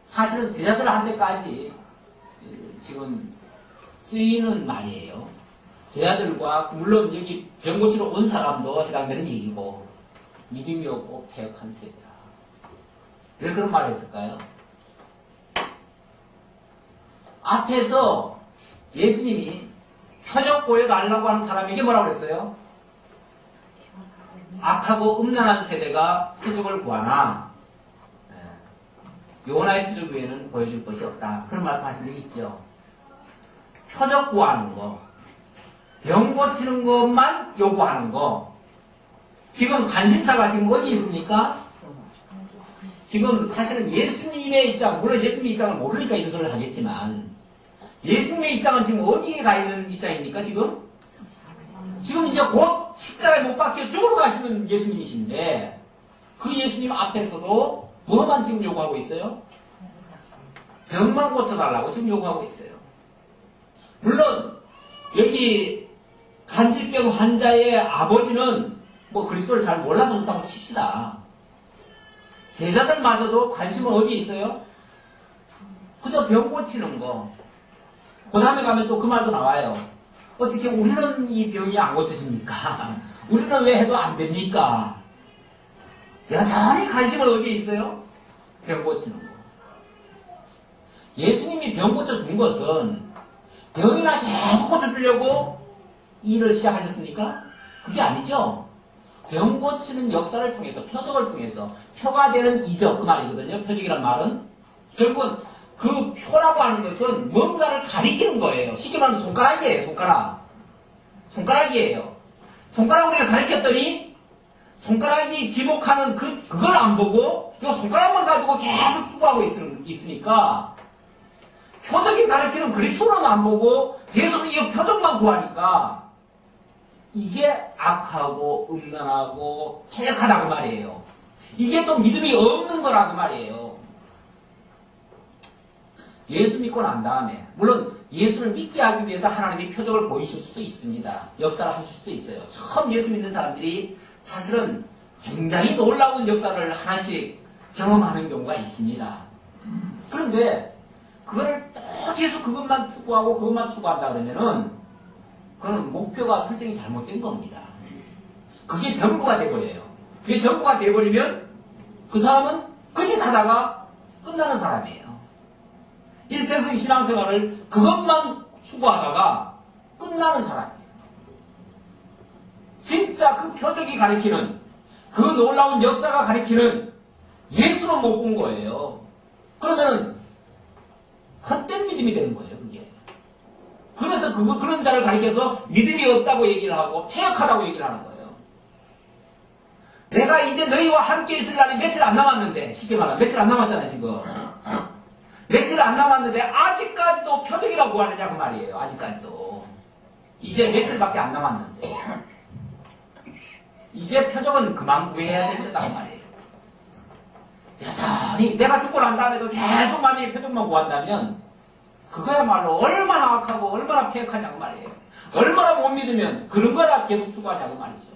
S1: 사실은 제자들한테까지 지금 쓰이는 말이에요. 제자들과 물론 여기 병 고치러 온 사람도 해당되는 얘기고, 믿음이 없고 패역한 세대라. 왜 그런 말을 했을까요? 앞에서 예수님이 표적 보여달라고 하는 사람에게 뭐라고 그랬어요? 악하고 음란한 세대가 표적을 구하나 요나의 표적 외에는 보여줄 것이 없다. 그런 말씀 하신 적 있죠. 표적 구하는 거, 병 고치는 것만 요구하는 거, 지금 관심사가 지금 어디 있습니까? 지금 사실은 예수님의 입장, 물론 예수님의 입장을 모르니까 이런 소리를 하겠지만, 예수님의 입장은 지금 어디에 가 있는 입장입니까, 지금? 지금 이제 곧 십자가에 못 박혀 죽으러 가시는 예수님이신데, 그 예수님 앞에서도 뭐만 지금 요구하고 있어요? 병만 고쳐달라고 지금 요구하고 있어요. 물론, 여기 간질병 환자의 아버지는 뭐 그리스도를 잘 몰라서 그렇다고 칩시다. 제자들마저도 관심은 어디에 있어요? 그저 병 고치는 거. 그 다음에 가면 또 그 말도 나와요. 어떻게 우리는 이 병이 안 고쳐집니까? 우리는 왜 해도 안 됩니까? 여전히 관심은 어디에 있어요? 병 고치는 거. 예수님이 병 고쳐준 것은 병이나 계속 고쳐주려고 일을 시작하셨습니까? 그게 아니죠. 병 고치는 역사를 통해서, 표적을 통해서, 표가 되는 이적, 그 말이거든요. 표적이란 말은. 결국은 그 표라고 하는 것은 뭔가를 가리키는 거예요. 쉽게 말하면 손가락이에요. 손가락이에요. 손가락 우리를 가리켰더니 손가락이 지목하는 그걸 안 보고 이 손가락만 가지고 계속 추구하고 있으니까 표적이 가리키는 그리스도는 안 보고 계속 이 표적만 구하니까 이게 악하고 음란하고 해악하다고 말이에요. 이게 또 믿음이 없는 거라고 말이에요. 예수 믿고 난 다음에 물론 예수를 믿게 하기 위해서 하나님이 표적을 보이실 수도 있습니다. 역사를 하실 수도 있어요. 처음 예수 믿는 사람들이 사실은 굉장히 놀라운 역사를 하나씩 경험하는 경우가 있습니다. 그런데 그거를 또 계속 그것만 추구한다 그러면은 그거는 목표가 설정이 잘못된 겁니다. 그게 전부가 돼버려요. 그게 전부가 돼버리면 그 사람은 거짓하다가 끝나는 사람이에요. 일평생 신앙생활을 그것만 추구하다가 끝나는 사람이에요. 진짜 그 표적이 가리키는 그 놀라운 역사가 가리키는 예수는 못 본 거예요. 그러면 헛된 믿음이 되는 거예요, 그게. 그래서 그런 자를 가리켜서 믿음이 없다고 얘기를 하고 패역하다고 얘기를 하는 거예요. 내가 이제 너희와 함께 있을 날이 며칠 안 남았는데, 쉽게 말하면 며칠 안 남았잖아요, 지금. 며칠 안 남았는데 아직까지도 표적이라고 하느냐 그 말이에요. 아직까지도. 이제 며칠밖에 안 남았는데 이제 표적은 그만 구해야 된다고 말이에요. 여전히 내가 죽고 난 다음에도 계속 만약에 표적만 구한다면 그거야말로 얼마나 악하고 얼마나 폐역하냐고 말이에요. 얼마나 못 믿으면 그런 거라 계속 추구하냐고 말이죠.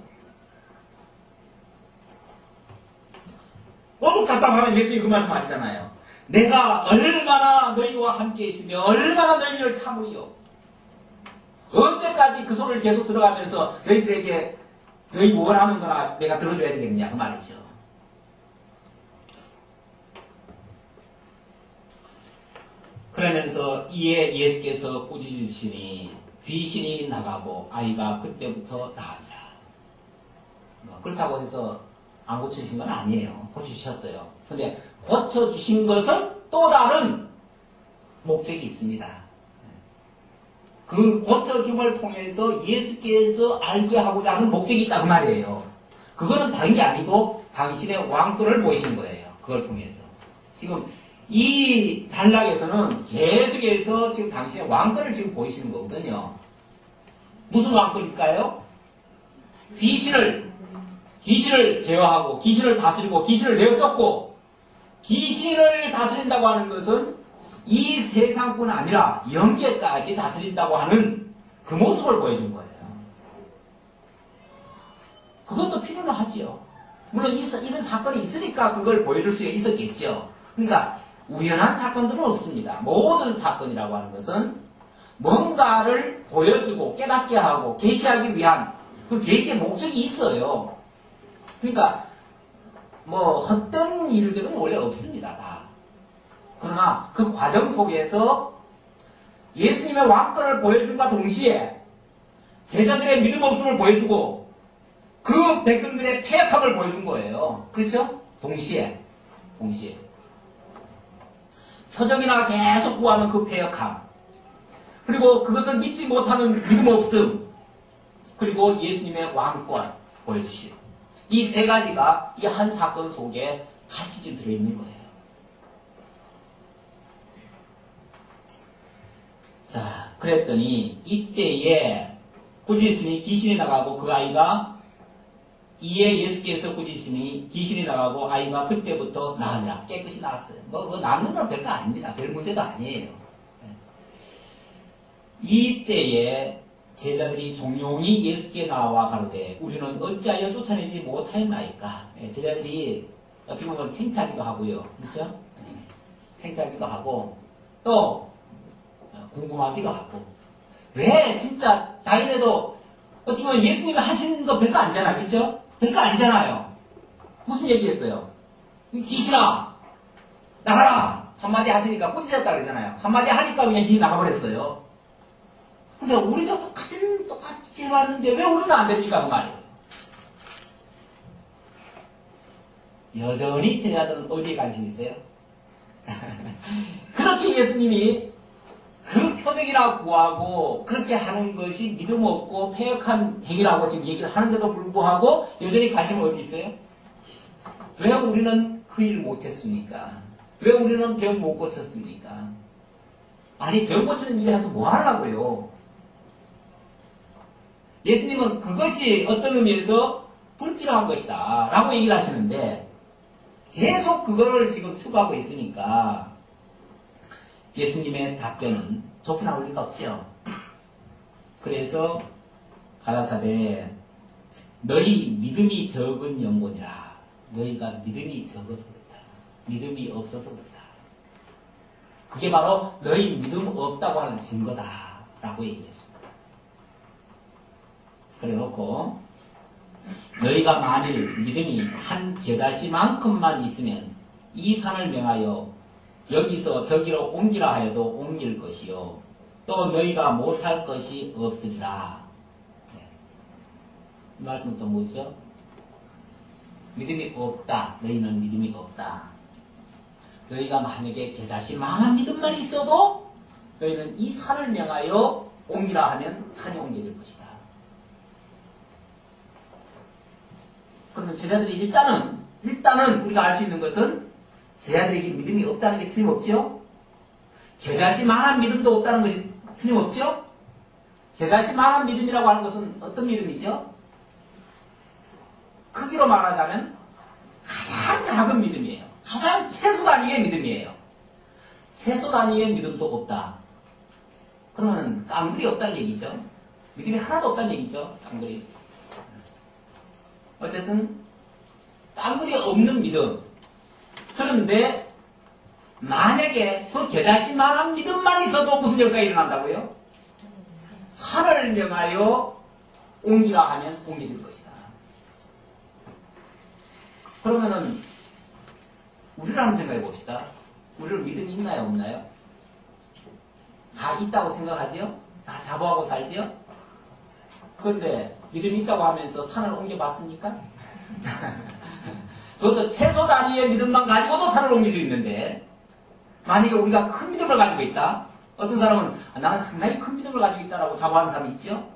S1: 오죽 답답하면 예수님이 그 말씀 하시잖아요. 내가 얼마나 너희와 함께 있으며 얼마나 너희를 참으리요. 언제까지 그 소리를 계속 들어가면서 너희들에게 너희 원하는 거나 내가 들어줘야 되겠느냐 그 말이죠. 그러면서 이에 예수께서 꾸짖으시니 귀신이 나가고 아이가 그때부터 나으니라. 그렇다고 해서 안 고쳐주신 건 아니에요. 고쳐주셨어요. 근데 고쳐주신 것은 또 다른 목적이 있습니다. 그 고쳐줌을 통해서 예수께서 알게 하고자 하는 목적이 있다고 말이에요. 그거는 다른 게 아니고 당신의 왕권을 보이신 거예요. 그걸 통해서. 지금 이 단락에서는 계속해서 지금 당신의 왕권을 지금 보이시는 거거든요. 무슨 왕권일까요? 귀신을 제어하고 귀신을 다스리고 귀신을 내어쫓고 귀신을 다스린다고 하는 것은 이 세상뿐 아니라 영계까지 다스린다고 하는 그 모습을 보여준 거예요. 그것도 필요는 하지요. 물론 이런 사건이 있으니까 그걸 보여줄 수가 있었겠죠. 그러니까 우연한 사건들은 없습니다. 모든 사건이라고 하는 것은 뭔가를 보여주고 깨닫게 하고 계시하기 위한 그 계시의 목적이 있어요. 그러니까 뭐 헛된 일들은 원래 없습니다. 다. 그러나 그 과정 속에서 예수님의 왕권을 보여줌과 동시에 제자들의 믿음 없음을 보여주고 그 백성들의 패역함을 보여준 거예요. 그렇죠? 동시에 표적이나 계속 구하는 그 패역함, 그리고 그것을 믿지 못하는 믿음 없음, 그리고 예수님의 왕권 보여주시오. 이 세 가지가 이 한 사건 속에 같이 지금 들어있는 거예요. 자, 그랬더니 이때에 꾸짖으니 귀신이 나가고 그 아이가 이에 예수께서 꾸짖으니 귀신이 나가고 아이가 그때부터 나으니라. 깨끗이 나았어요. 낫는 건 별거 아닙니다. 별 문제도 아니에요. 이때에 제자들이 종용이 예수께 나와 가로되 우리는 어찌하여 쫓아내지 못하였나이까. 제자들이 어떻게 보면 창피하기도 하고요. 그렇죠? 창피하기도 하고 또 궁금하기도 하고 왜 진짜 자기네도 어떻게 보면 예수님이 하시는 거 별거 아니잖아요. 그렇죠? 별거 아니잖아요. 무슨 얘기했어요? 귀신아 나가라 한마디 하시니까 꾸짖었다 그러잖아요. 한마디 하니까 그냥 귀신 나가버렸어요. 근데 우리도 똑같이 해봤는데 왜 우리는 안 됩니까? 그 말이에요. 여전히 제자들은 어디에 관심이 있어요? 그렇게 예수님이 그 표적이라 구하고 그렇게 하는 것이 믿음 없고 패역한 행위라고 지금 얘기를 하는데도 불구하고 여전히 관심은 어디 있어요? 왜 우리는 그 일 못했습니까? 왜 우리는 병 못 고쳤습니까? 아니, 병 고치는 일에 가서 뭐 하려고요? 예수님은 그것이 어떤 의미에서 불필요한 것이다 라고 얘기를 하시는데 계속 그거를 지금 추구하고 있으니까 예수님의 답변은 좋게 나올 리가 없죠. 그래서 가라사대 너희 믿음이 적은 영혼이라. 너희가 믿음이 적어서 그렇다. 믿음이 없어서 그렇다. 그게 바로 너희 믿음 없다고 하는 증거다 라고 얘기했습니다. 그래 놓고 너희가 만일 믿음이 한 겨자씨만큼만 있으면 이 산을 명하여 여기서 저기로 옮기라 하여도 옮길 것이요 또 너희가 못할 것이 없으리라. 이 말씀은 또 뭐죠? 믿음이 없다. 너희는 믿음이 없다. 너희가 만약에 겨자씨만한 믿음만 있어도 너희는 이 산을 명하여 옮기라 하면 산이 옮겨질 것이다. 그러면 제자들이 일단은 우리가 알 수 있는 것은 제자들에게 믿음이 없다는 게 틀림없죠? 겨자씨만한 믿음도 없다는 것이 틀림없죠? 겨자씨만한 믿음이라고 하는 것은 어떤 믿음이죠? 크기로 말하자면 가장 작은 믿음이에요. 가장 최소 단위의 믿음이에요. 최소 단위의 믿음도 없다. 그러면 깡그리 없다는 얘기죠. 믿음이 하나도 없다는 얘기죠. 깡그리. 어쨌든 깡그리 없는 믿음. 그런데 만약에 그 겨자씨만한 믿음만 있어도 무슨 역사가 일어난다고요? 산을 명하여 옮기라 하면 옮겨질 것이다. 그러면은 우리를 한번 생각해 봅시다. 우리는 믿음이 있나요, 없나요? 다 있다고 생각하지요? 다 자부하고 살지요? 그런데 믿음이 있다고 하면서 산을 옮겨봤습니까? 그것도 최소 단위의 믿음만 가지고도 산을 옮길 수 있는데 만약에 우리가 큰 믿음을 가지고 있다. 어떤 사람은 나는 상당히 큰 믿음을 가지고 있다라고 자부하는 사람이 있죠?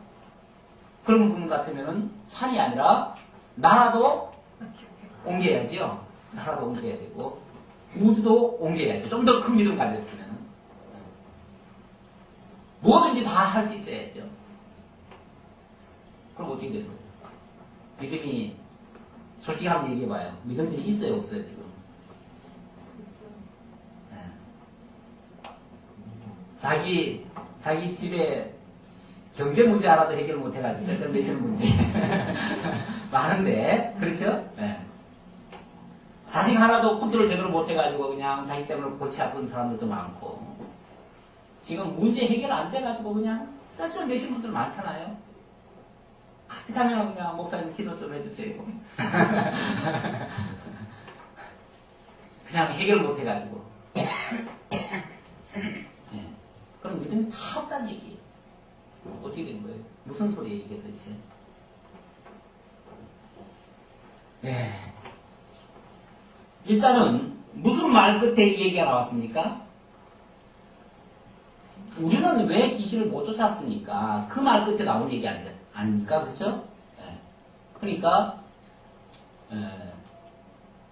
S1: 그런 분 같으면은 산이 아니라 나라도 옮겨야지요. 나라도 옮겨야 되고 우주도 옮겨야죠. 좀 더 큰 믿음 가졌으면 뭐든지 다 할 수 있어야죠. 그럼 어떻게 되는 거예요? 믿음이 솔직히 한번 얘기해봐요. 믿음들이 있어요, 없어요, 지금? 네. 자기 집에 경제 문제 하나도 해결 못 해가지고 쩔쩔 매시는 분들이 많은데, 그렇죠? 네. 자식 하나도 컨트롤 제대로 못 해가지고 그냥 자기 때문에 골치 아픈 사람들도 많고, 지금 문제 해결 안 돼가지고 그냥 쩔쩔 매시는 분들 많잖아요. 그렇다면 그냥 목사님 기도 좀 해주세요. 그냥 해결 못 해가지고. 네. 그럼 믿음이 다 없다는 얘기예요. 어떻게 된 거예요? 무슨 소리예요, 이게 도대체? 네. 일단은 무슨 말 끝에 이 얘기가 나왔습니까? 우리는 왜 귀신을 못 쫓았습니까? 그 말 끝에 나온 얘기 아닙니까? 그렇죠? 네. 그러니까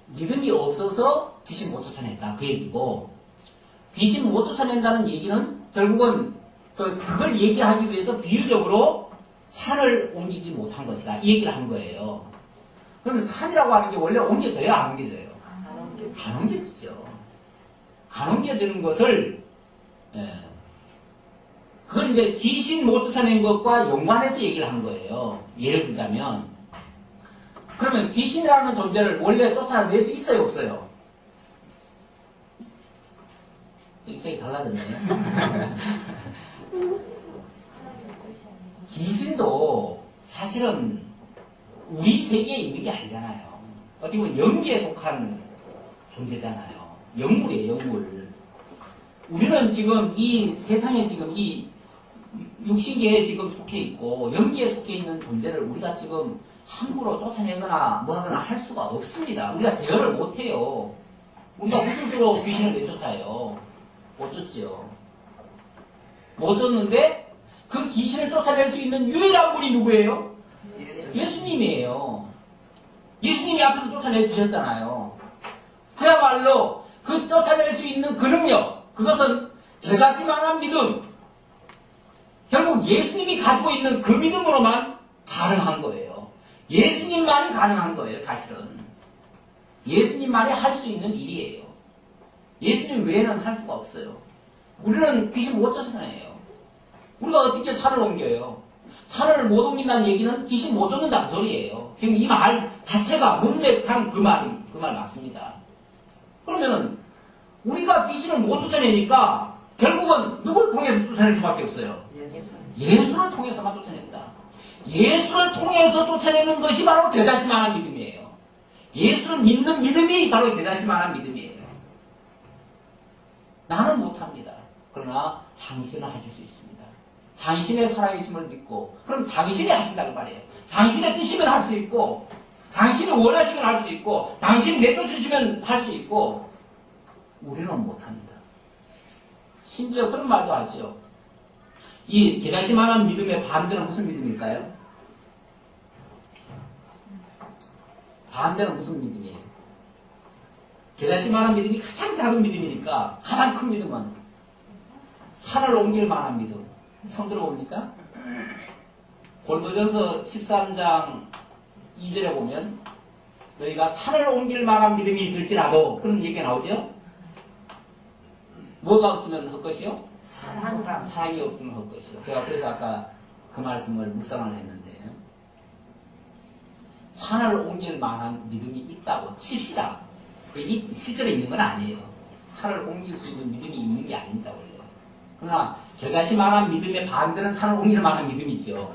S1: 믿음이 없어서 귀신 못 쫓아냈다 그 얘기고, 귀신 못 쫓아낸다는 얘기는 결국은 그걸 얘기하기 위해서 비유적으로 산을 옮기지 못한 것이다 이 얘기를 한 거예요. 그러면 산이라고 하는 게 원래 옮겨져요, 안 옮겨져요? 안 옮겨지죠. 안 옮겨지는 것을 그걸 이제 귀신 못 쫓아낸 것과 연관해서 얘기를 한 거예요. 예를 들자면, 그러면 귀신이라는 존재를 원래 쫓아낼 수 있어요, 없어요? 입장이 달라졌네요. 귀신도 사실은 우리 세계에 있는 게 아니잖아요. 어떻게 보면 영계에 속한 존재잖아요. 영물이에요, 영물. 우리는 지금 이 세상에 지금 이 육신계에 지금 속해 있고 영계에 속해 있는 존재를 우리가 지금 함부로 쫓아내거나 뭐 하거나 할 수가 없습니다. 우리가 제어를 못해요. 우리가 무슨 수로 귀신을 내쫓아요? 못 쫓지요. 못 쫓는데 그 귀신을 쫓아낼 수 있는 유일한 분이 누구예요? 예수님이에요. 예수님이 앞에서 쫓아내 주셨잖아요. 그야말로 그 쫓아낼 수 있는 그 능력, 그것은 대다시만한 믿음, 결국 예수님이 가지고 있는 그 믿음으로만 가능한 거예요. 예수님만이 가능한 거예요, 사실은. 예수님만이 할 수 있는 일이에요. 예수님 외에는 할 수가 없어요. 우리는 귀신 못 쫓아내요. 우리가 어떻게 산을 옮겨요? 산을 못 옮긴다는 얘기는 귀신 못 쫓는다 그 소리예요. 지금 이 말 자체가 문맥상 그 말 맞습니다. 그러면은 우리가 귀신을 못 쫓아내니까 결국은 누굴 통해서 쫓아낼 수밖에 없어요? 예수를 통해서만 쫓아낸다. 예수를 통해서 쫓아내는 것이 바로 대다시만한 믿음이에요. 예수를 믿는 믿음이 바로 대다시만한 믿음이에요. 나는 못합니다. 그러나 당신은 하실 수 있습니다. 당신의 살아계심을 믿고, 그럼 당신이 하신다고 말해요. 당신의 뜻이면 할 수 있고, 당신이 원하시면 할 수 있고, 당신이 내쫓으시면 할 수 있고, 우리는 못합니다. 심지어 그런 말도 하죠. 이 대다시만한 믿음의 반대는 무슨 믿음일까요? 반대는 무슨 믿음이에요? 대다시만한 믿음이 가장 작은 믿음이니까 가장 큰 믿음은 산을 옮길 만한 믿음. 처음 들어봅니까? 고린도전서 13장 2절에 보면 너희가 산을 옮길 만한 믿음이 있을지라도 그런 얘기가 나오죠? 뭐가 없으면 헛것이요? 사랑이 없으면 헛것이요. 제가 그래서 아까 그 말씀을 묵상을 했는데 산을 옮길 만한 믿음이 있다고 칩시다. 실제로 있는 건 아니에요. 산을 옮길 수 있는 믿음이 있는 게 아닙니다, 원래. 그러나 대다시만한 믿음의 반대는 산을 옮길 만한 믿음이죠.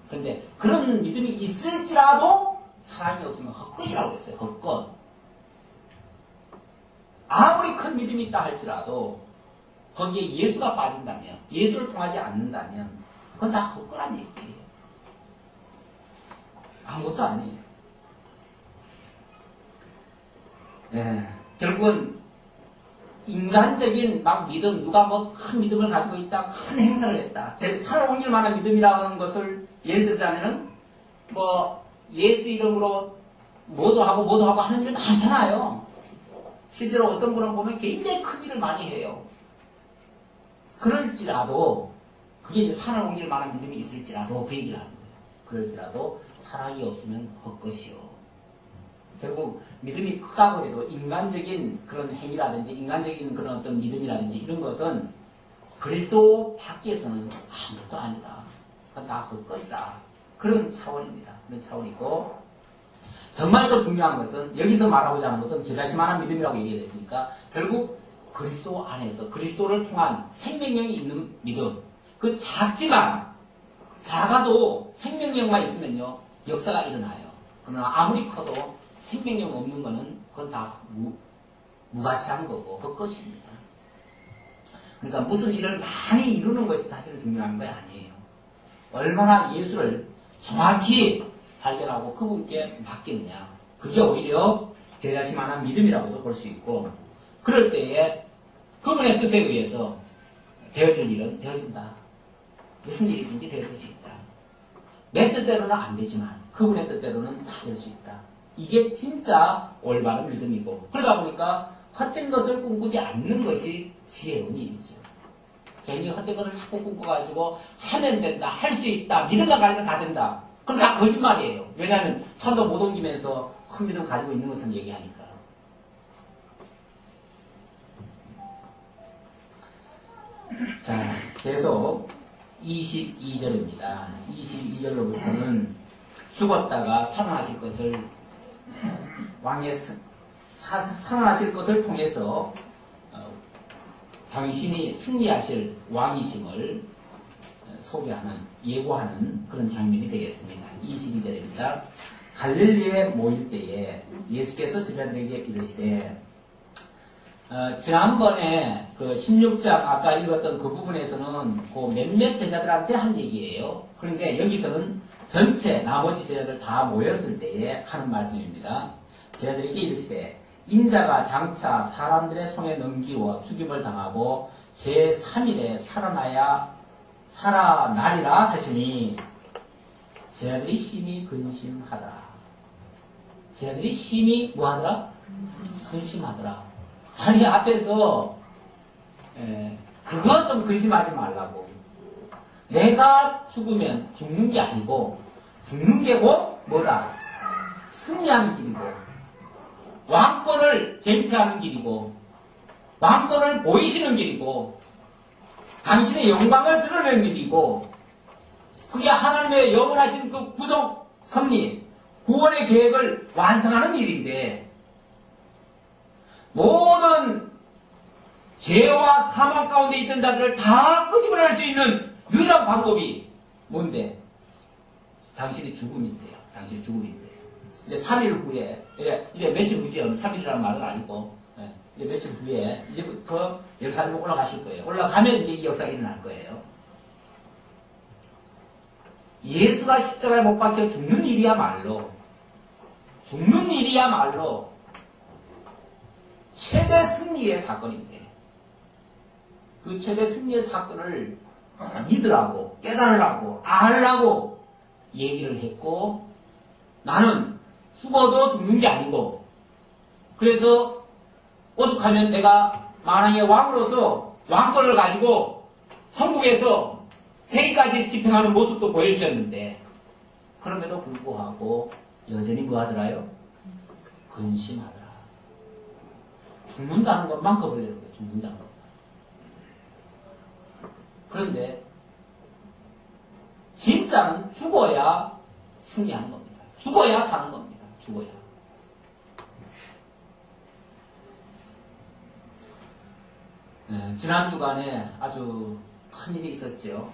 S1: 그런데 그런 믿음이 있을지라도 사랑이 없으면 헛것이라고 했어요. 헛것. 아무리 큰 믿음이 있다 할지라도 거기에 예수가 빠진다면, 예수를 통하지 않는다면 그건 다 헛것란 얘기예요. 아무것도 아니에요. 예, 결국은 인간적인 막 믿음, 누가 뭐 큰 믿음을 가지고 있다, 큰 행사를 했다. 산을 옮길 만한 믿음이라고 하는 것을 예를 들자면은 뭐 예수 이름으로 뭐도 하고 하는 일 많잖아요. 실제로 어떤 분은 보면 굉장히 큰 일을 많이 해요. 그럴지라도 그게 이제 산을 옮길 만한 믿음이 있을지라도 그 얘기를 하는 거예요. 그럴지라도 사랑이 없으면 헛것이요. 결국 믿음이 크다고 해도 인간적인 그런 행위라든지 인간적인 그런 어떤 믿음이라든지 이런 것은 그리스도 밖에서는 아무것도 아니다. 그건 다 헛것이다. 그런 차원입니다. 그런 차원이고 정말 더 중요한 것은 여기서 말하고자 하는 것은 대다시만한 믿음이라고 얘기했으니까 결국 그리스도 안에서 그리스도를 통한 생명력이 있는 믿음. 그 작지만 작아도 생명력만 있으면요 역사가 일어나요. 그러나 아무리 커도 생명력 없는 거는 그건 다 무가치한 거고 헛것입니다. 그러니까 무슨 일을 많이 이루는 것이 사실은 중요한 거 아니에요. 얼마나 예수를 정확히 발견하고 그분께 맡기느냐. 그게 오히려 대다시만한 믿음이라고도 볼 수 있고 그럴 때에 그분의 뜻에 의해서 되어질 일은 되어진다. 무슨 일이든지 되어질 수 있다. 내 뜻대로는 안 되지만 그분의 뜻대로는 다 될 수 있다. 이게 진짜 올바른 믿음이고 그러다 보니까 헛된 것을 꿈꾸지 않는 것이 지혜로운 일이죠. 괜히 헛된 것을 자꾸 꿈꿔가지고 하면 된다, 할 수 있다, 믿음만 가지면 다 된다. 그럼 다 거짓말이에요. 왜냐하면 산도 못 옮기면서 큰 믿음 가지고 있는 것처럼 얘기하니까. 자, 계속 22절입니다. 22절로부터는 죽었다가 살아나실 것을 왕의 살아나실 것을 통해서 당신이 승리하실 왕이심을 소개하는 예고하는 그런 장면이 되겠습니다. 22절입니다. 갈릴리에 모일 때에 예수께서 제자들에게 이르시되 지난번에 그 16장 아까 읽었던 그 부분에서는 그 몇몇 제자들한테 한 얘기예요. 그런데 여기서는 전체 나머지 제자들 다 모였을 때에 하는 말씀입니다. 제자들에게 이르시되 인자가 장차 사람들의 손에 넘기워 죽임을 당하고 제3일에 살아나리라 하시니 쟤네들이 심히 근심하더라. 쟤네들이 심히 뭐하더라? 근심하더라. 아니 앞에서 그건 좀 근심하지 말라고. 내가 죽으면 죽는 게 아니고 죽는 게 곧 뭐다? 승리하는 길이고 왕권을 쟁취하는 길이고 왕권을 보이시는 길이고 당신의 영광을 드러내는 길이고 그게 하나님의 영원하신 그 구속 섭리 구원의 계획을 완성하는 일인데 모든 죄와 사망 가운데 있던 자들을 다 끄집어낼 수 있는 유일한 방법이 뭔데? 당신의 죽음인데요. 당신의 죽음인데. 이제 3일 후에, 이제 며칠 후죠. 3일이라는 말은 아니고, 이제 며칠 후에, 이제부터 예루살렘으로 올라가실 거예요. 올라가면 이제 이 역사가 일어날 거예요. 예수가 십자가에 못 박혀 죽는 일이야말로 최대 승리의 사건인데, 그 최대 승리의 사건을 믿으라고, 깨달으라고, 알라고 얘기를 했고, 나는 죽어도 죽는 게 아니고, 그래서 오죽하면 내가 만왕의 왕으로서 왕권을 가지고 천국에서 회의까지 집행하는 모습도 보여주셨는데, 그럼에도 불구하고 여전히 뭐하더라요? 근심하더라. 죽는다는 것만 겁을 내는 거예요. 죽는다는 것. 그런데 진짜는 죽어야 승리하는 겁니다. 죽어야 사는 겁니다. 죽어야. 지난 주간에 아주 큰 일이 있었죠.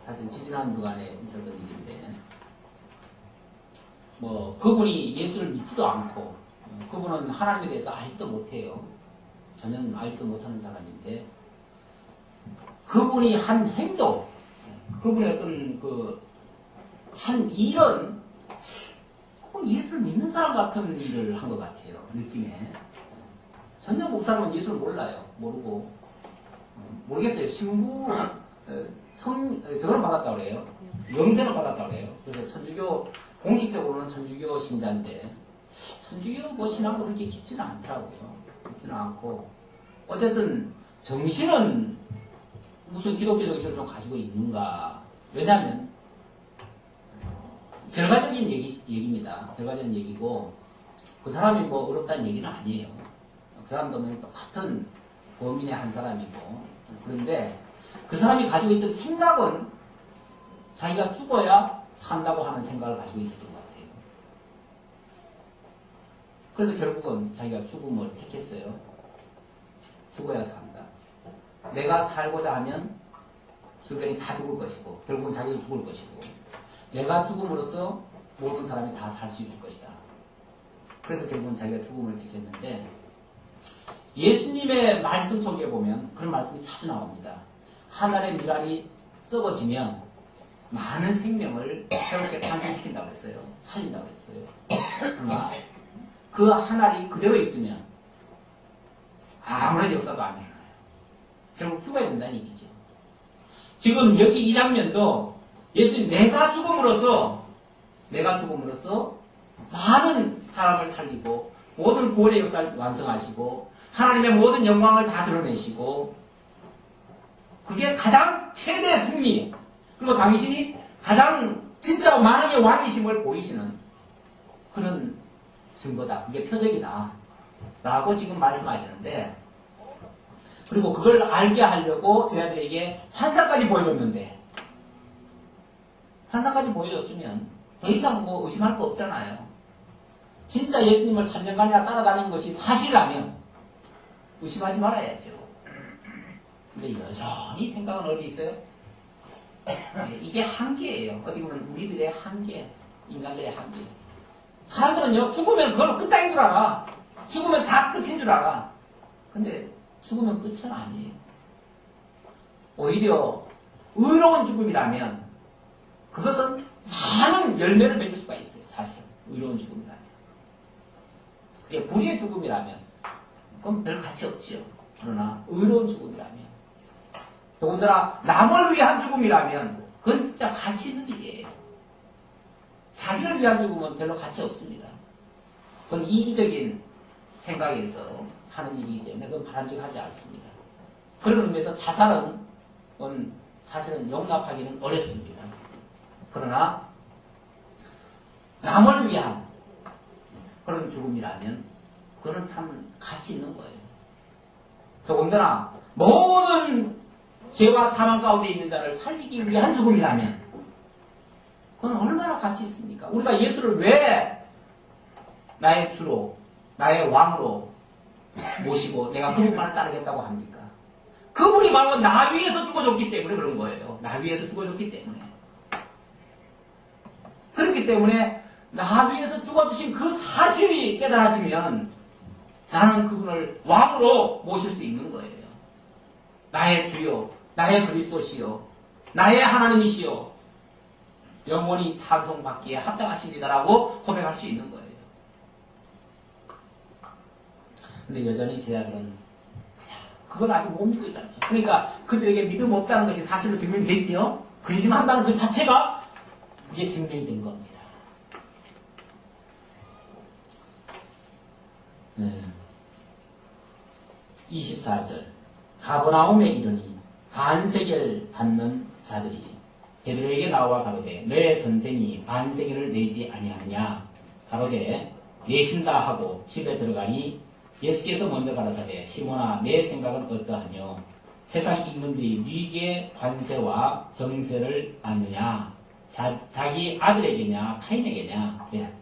S1: 사실 지난 주간에 있었던 일인데 그분이 예수를 믿지도 않고 그분은 하나님에 대해서 알지도 못해요. 전혀 알지도 못하는 사람인데 그분이 한 행동, 그분의 어떤 한 일은 예수를 믿는 사람 같은 일을 한 것 같아요. 느낌에. 전혀 목사님은 예수를 몰라요. 모르겠어요. 신부, 저걸 받았다고 그래요. 영세를 받았다고 그래요. 그래서 공식적으로는 천주교 신자인데, 천주교 신앙도 그렇게 깊지는 않더라고요. 깊지는 않고. 어쨌든, 정신은 무슨 기독교 정신을 좀 가지고 있는가. 왜냐하면, 결과적인 얘기입니다. 결과적인 얘기고, 그 사람이 어렵다는 얘기는 아니에요. 그 사람도 똑같은 범인의 한 사람이고, 그런데 그 사람이 가지고 있던 생각은 자기가 죽어야 산다고 하는 생각을 가지고 있었던 것 같아요. 그래서 결국은 자기가 죽음을 택했어요. 죽어야 산다. 내가 살고자 하면 주변이 다 죽을 것이고, 결국은 자기도 죽을 것이고, 내가 죽음으로써 모든 사람이 다 살 수 있을 것이다. 그래서 결국은 자기가 죽음을 택했는데, 예수님의 말씀 속에 보면 그런 말씀이 자주 나옵니다. 하늘의 밀알이 썩어지면 많은 생명을 새롭게 탄생시킨다고 했어요. 살린다고 했어요. 그러나 그 하늘이 그대로 있으면 아무런 역사도 안 일어나요. 결국 죽어야 된다는 얘기죠. 지금 여기 이 장면도 예수님 내가 죽음으로써 많은 사람을 살리고 모든 구원의 역사를 완성하시고 하나님의 모든 영광을 다 드러내시고 그게 가장 최대의 승리 그리고 당신이 가장 진짜 만왕의 왕이심을 보이시는 그런 증거다. 그게 표적이다. 라고 지금 말씀하시는데 그리고 그걸 알게 하려고 저희들에게 환상까지 보여줬는데 환상까지 보여줬으면 더 이상 의심할 거 없잖아요. 진짜 예수님을 3년간이나 따라다니는 것이 사실이라면 의심하지 말아야죠. 근데 여전히 생각은 어디 있어요? 이게 한계예요. 어떻게 보면 우리들의 한계, 인간들의 한계. 사람들은요, 죽으면 그걸로 끝장인 줄 알아. 죽으면 다 끝인 줄 알아. 근데 죽으면 끝은 아니에요. 오히려 의로운 죽음이라면 그것은 많은 열매를 맺을 수가 있어요. 사실은. 의로운 죽음이라면. 그게 불의의 죽음이라면 그건 별 가치 없지요. 그러나 의로운 죽음이라면, 더군다나 남을 위한 죽음이라면 그건 진짜 가치 있는 일이에요. 자기를 위한 죽음은 별로 가치 없습니다. 그건 이기적인 생각에서 하는 일이기 때문에 그건 바람직하지 않습니다. 그런 의미에서 자살은 그건 사실은 용납하기는 어렵습니다. 그러나 남을 위한 그런 죽음이라면 그거는 참 가치 있는 거예요. 더군다나 모든 죄와 사망 가운데 있는 자를 살리기 위한 죽음이라면 그건 얼마나 가치 있습니까? 우리가 예수를 왜 나의 주로, 나의 왕으로 모시고 내가 그분만을 따르겠다고 합니까? 그분이 바로 나 위해서 죽어줬기 때문에 그런 거예요. 나 위해서 죽어줬기 때문에. 그렇기 때문에 나 위해서 죽어주신 그 사실이 깨달아지면 나는 그분을 왕으로 모실 수 있는 거예요. 나의 주요, 나의 그리스도시요, 나의 하나님이시요, 영원히 찬송받기에 합당하십니다라고 고백할 수 있는 거예요. 근데 여전히 제자들은 그걸 아직 못 믿고 있다는 거죠. 그러니까 그들에게 믿음 없다는 것이 사실로 증명이 됐지요. 근심한다는 그 자체가 그게 증명이 된 겁니다. 24절 가버나움에 이르니 반세계를 받는 자들이 베드로에게 나와 가로되 너의 선생이 반세계를 내지 아니하느냐 가로되 내신다 하고 집에 들어가니 예수께서 먼저 가라사대 시몬아 내 생각은 어떠하뇨 세상 임금들이 네게 관세와 정세를 받느냐 자기 아들에게냐 타인에게냐. 네.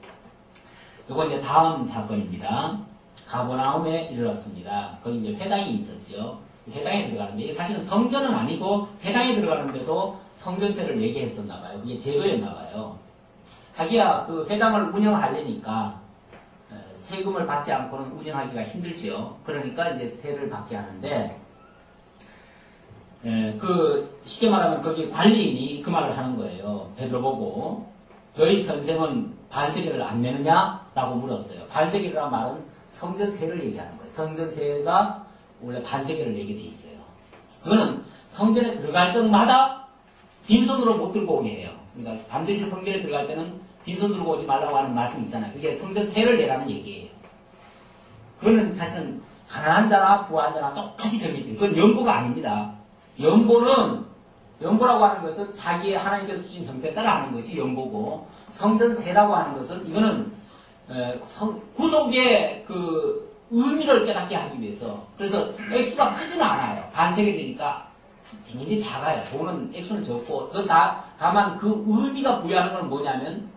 S1: 이건 이제 다음 사건입니다. 가버나움에 이르렀습니다. 거기 이제 회당이 있었죠. 회당에 들어가는데 이게 사실은 성전은 아니고 회당에 들어가는데도 성전세를 내게 했었나 봐요. 그게 제도였나 봐요. 하기야 그 회당을 운영하려니까 세금을 받지 않고는 운영하기가 힘들지요. 그러니까 이제 세를 받게 하는데 그 쉽게 말하면 거기 관리인이 그 말을 하는 거예요. 베드로 보고 너희 선생은 반세계를 안 내느냐? 라고 물었어요. 반세계라는 말은 성전세를 얘기하는 거예요. 성전세가 원래 반세계를 내게 돼 있어요. 그거는 성전에 들어갈 적마다 빈손으로 못 들고 오게 해요. 그러니까 반드시 성전에 들어갈 때는 빈손 들고 오지 말라고 하는 말씀이 있잖아요. 그게 성전세를 내라는 얘기예요. 그거는 사실은 가난한 자나 부한 자나 똑같이 정해져요. 그건 연보가 아닙니다. 연보라고 하는 것은 자기의 하나님께서 주신 형태에 따라 하는 것이 연보고, 성전세라고 하는 것은 이거는 구속의 그 의미를 깨닫게 하기 위해서. 그래서 액수가 크지는 않아요. 반세계 되니까 굉장히 작아요. 돈은 액수는 적고, 다만 그 의미가 부여하는 건 뭐냐면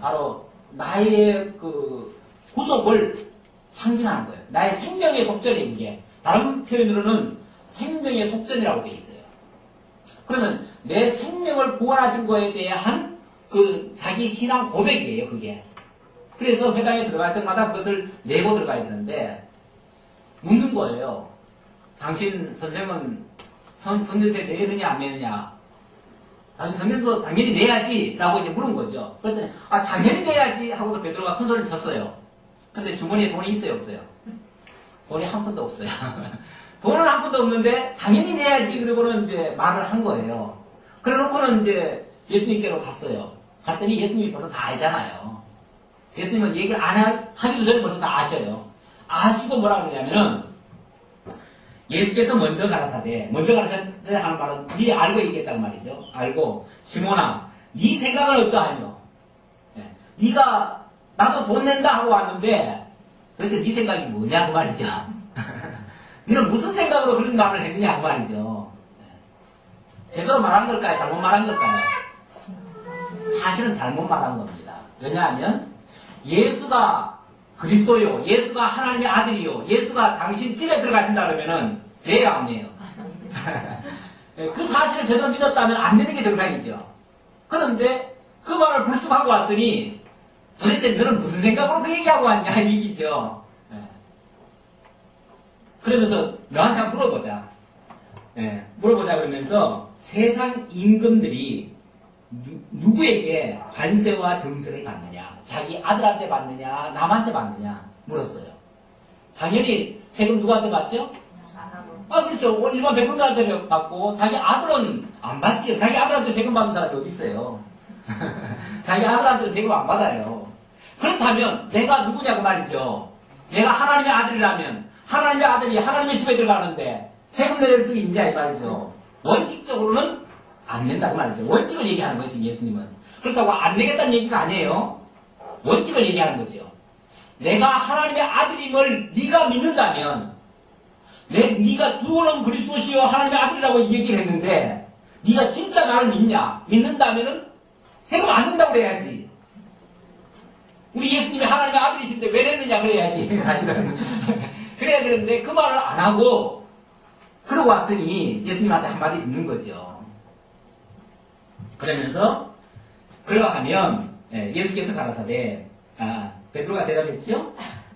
S1: 바로 나의 그 구속을 상징하는 거예요. 나의 생명의 속전인 게, 다른 표현으로는 생명의 속전이라고 되어 있어요. 그러면 내 생명을 구원하신 거에 대한 그 자기 신앙 고백이에요, 그게. 그래서 회당에 들어갈 적마다 그것을 내고 들어가야 되는데, 묻는 거예요. 당신 선생은 성전세 내느냐 안 내느냐? 당신 선생도 당연히 내야지 라고 이제 물은 거죠. 그랬더니 당연히 내야지 하고서 베드로가 큰 소리를 쳤어요. 근데 주머니에 돈이 있어요, 없어요? 돈이 한 푼도 없어요. 돈은 한 푼도 없는데 당연히 내야지 그러고는 이제 말을 한 거예요. 그래 놓고는 이제 예수님께로 갔어요. 갔더니 예수님이 벌써 다 알잖아요. 예수님은 얘기를 안 하기도 전에 벌써 다 아셔요. 아시고 뭐라 그러냐면은 예수께서 먼저 가라사대 하는 말은 미리 알고 얘기했단 말이죠. 알고 시몬아 네 생각은 어떠하뇨? 네가 나도 돈 낸다 하고 왔는데 도대체 네 생각이 뭐냐 그 말이죠. 너는 무슨 생각으로 그런 말을 했느냐 그 말이죠. 제대로 말한 걸까요? 잘못 말한 걸까요? 사실은 잘못 말한 겁니다. 왜냐하면 예수가 그리스도요, 예수가 하나님의 아들이요, 예수가 당신 집에 들어가신다 그러면은 돼요, 안 돼요? 그 사실을 제대로 믿었다면 안 되는 게 정상이죠. 그런데 그 말을 불쑥하고 왔으니 도대체 너는 무슨 생각으로 그 얘기하고 왔냐 이 얘기죠. 그러면서 너한테 한번 물어보자. 물어보자 그러면서 세상 임금들이 누구에게 관세와 정세를 받느냐? 자기 아들한테 받느냐? 남한테 받느냐? 물었어요. 당연히 세금 누구한테 받죠? 그렇죠. 일반 백성들한테 받고 자기 아들은 안 받지요. 자기 아들한테 세금 받는 사람이 어디 있어요? 자기 아들한테 세금 안 받아요. 그렇다면 내가 누구냐고 말이죠. 내가 하나님의 아들이라면 하나님의 아들이 하나님의 집에 들어가는데 세금 내릴 수 있냐 이 말이죠. 원칙적으로는 안 낸다고 말이죠. 원칙을 얘기하는 거예요, 지금 예수님은. 그렇다고 안 내겠다는 얘기가 아니에요. 원칙을 얘기하는 거죠. 내가 하나님의 아들임을 네가 믿는다면 네가 주오는 그리스도시여 하나님의 아들이라고 얘기를 했는데 네가 진짜 나를 믿냐? 믿는다면은 세금 안 낸다고 그래야지. 우리 예수님이 하나님의 아들이신데 왜 냈느냐 그래야지. 사실은. 그래야 되는데 그 말을 안 하고 그러고 왔으니 예수님한테 한마디 듣는 거죠. 그러면서 그러하면 예수께서 가라사대 베드로가 대답했지요?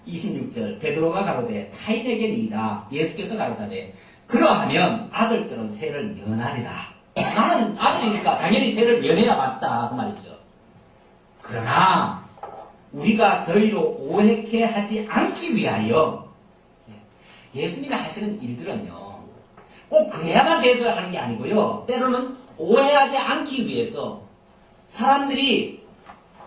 S1: 26절 베드로가 가로되 타인에게니이다. 예수께서 가라사대 그러하면 아들들은 세를 면하리라. 나는 아들이니까 당연히 세를 면해야 맞다 그 말이죠. 그러나 우리가 저희로 오해케 하지 않기 위하여 예수님이 하시는 일들은요 꼭 그래야만 돼서 하는 게 아니고요 때로는 오해하지 않기 위해서 사람들이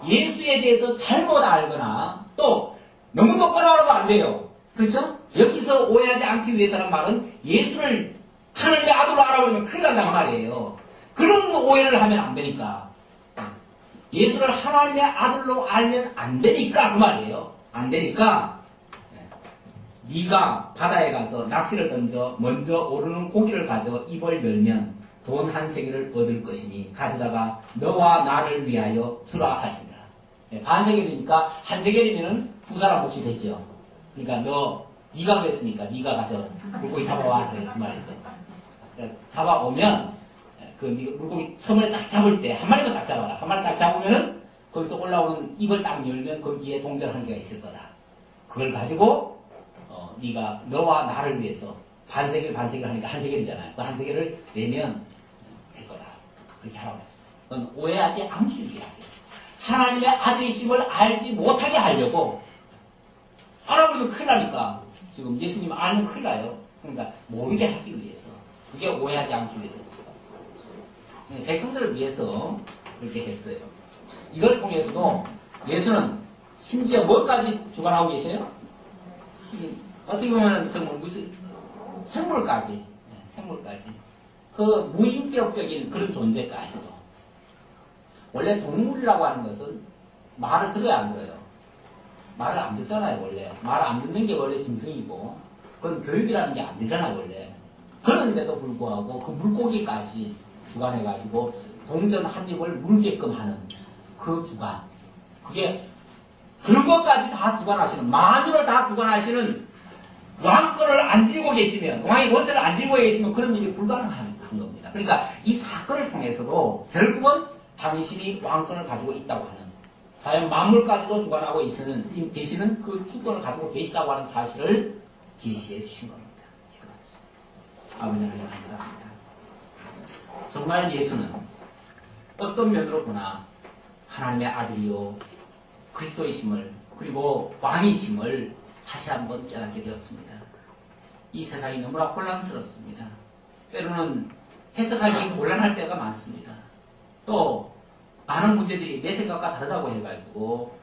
S1: 예수에 대해서 잘못 알거나 또 너무 똑바로 알아도 안 돼요. 그렇죠? 여기서 오해하지 않기 위해서란 말은 예수를 하나님의 아들로 알아버리면 큰일 난단 말이에요. 그런 오해를 하면 안 되니까. 예수를 하나님의 아들로 알면 안 되니까 그 말이에요. 안 되니까 네가 바다에 가서 낚시를 던져 먼저 오르는 고기를 가져 입을 열면 돈 한 세겔을 얻을 것이니 가져다가 너와 나를 위하여 주라 하시니라. 반 세겔이니까 한 세겔이면은 두 사람 몫이 됐죠. 그러니까 네가 그랬으니까 네가 가서 물고기 잡아와 그래 그 말이죠. 잡아오면 그 물고기 처음에 딱 잡을 때 한 마리만 딱 잡아라. 한 마리 딱 잡으면은 거기서 올라오는 입을 딱 열면 거기에 동전 한 개가 있을 거다. 그걸 가지고 네가 너와 나를 위해서 반 세겔 하니까 한 세겔이잖아요. 그 한 세겔을 내면 될 거다. 그렇게 하라고 했어요. 그건 오해하지 않기 위하여 하나님의 아들이심을 알지 못하게 하려고 알아보면 큰일 나니까 지금 예수님 알면 큰일 나요. 그러니까 모르게 하기 위해서 그게 오해하지 않기 위해서 백성들을 위해서 그렇게 했어요. 이걸 통해서도 예수는 심지어 뭐까지 주관하고 계세요? 어떻게 보면 정말 무슨 생물까지 그 무인격적인 그런 존재까지도 원래 동물이라고 하는 것은 말을 들어야 안 들어요. 말을 안 듣잖아요 원래. 말을 안 듣는 게 원래 짐승이고 그건 교육이라는 게 안 되잖아요 원래. 그런데도 불구하고 그 물고기까지 주관해가지고 동전 한 입을 물게끔 하는 그 주관 그게 그것까지 다 주관하시는 만유를 다 주관하시는 왕권을 안 쥐고 계시면 왕의 권세를 안 쥐고 계시면 그런 일이 불가능한 겁니다. 그러니까 이 사건을 통해서도 결국은 당신이 왕권을 가지고 있다고 하는 자연 만물까지도 주관하고 계시는 그 주권을 가지고 계시다고 하는 사실을 제시해 주신 겁니다. 기도하겠습니다. 아버지 하나님 감사합니다. 정말 예수는 어떤 면으로 보나 하나님의 아들이요 그리스도이심을 그리고 왕이심을 다시 한번 깨닫게 되었습니다. 이 세상이 너무나 혼란스럽습니다. 때로는 해석하기 곤란할 때가 많습니다. 또 많은 문제들이 내 생각과 다르다고 해가지고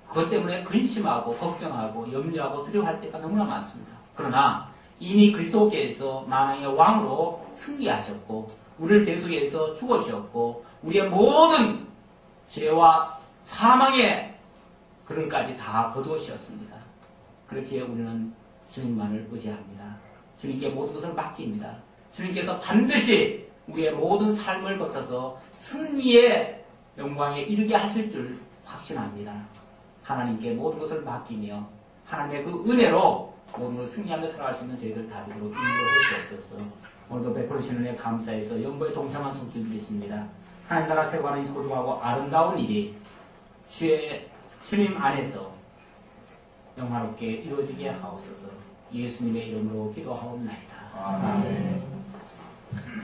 S1: 그것 때문에 근심하고 걱정하고 염려하고 두려워할 때가 너무나 많습니다. 그러나 이미 그리스도께서 만왕의 왕으로 승리하셨고 우리를 대속해서 죽으셨고 우리의 모든 죄와 사망의 그런까지 다 거두시었습니다. 그렇게 우리는 주님만을 의지합니다. 주님께 모든 것을 맡깁니다. 주님께서 반드시 우리의 모든 삶을 거쳐서 승리의 영광에 이르게 하실 줄 확신합니다. 하나님께 모든 것을 맡기며 하나님의 그 은혜로 모든 것을 승리하며 살아갈 수 있는 저희들 다 되도록 인도해 주옵소서. 오늘도 베풀으시는 은혜 감사해서 연보에 동참한 손길 드리십니다. 하나님 나라 세관의 소중하고 아름다운 일이 주님 안에서 영화롭게 이루어지게 하옵소서. 예수님의 이름으로 기도하옵나이다. 아멘.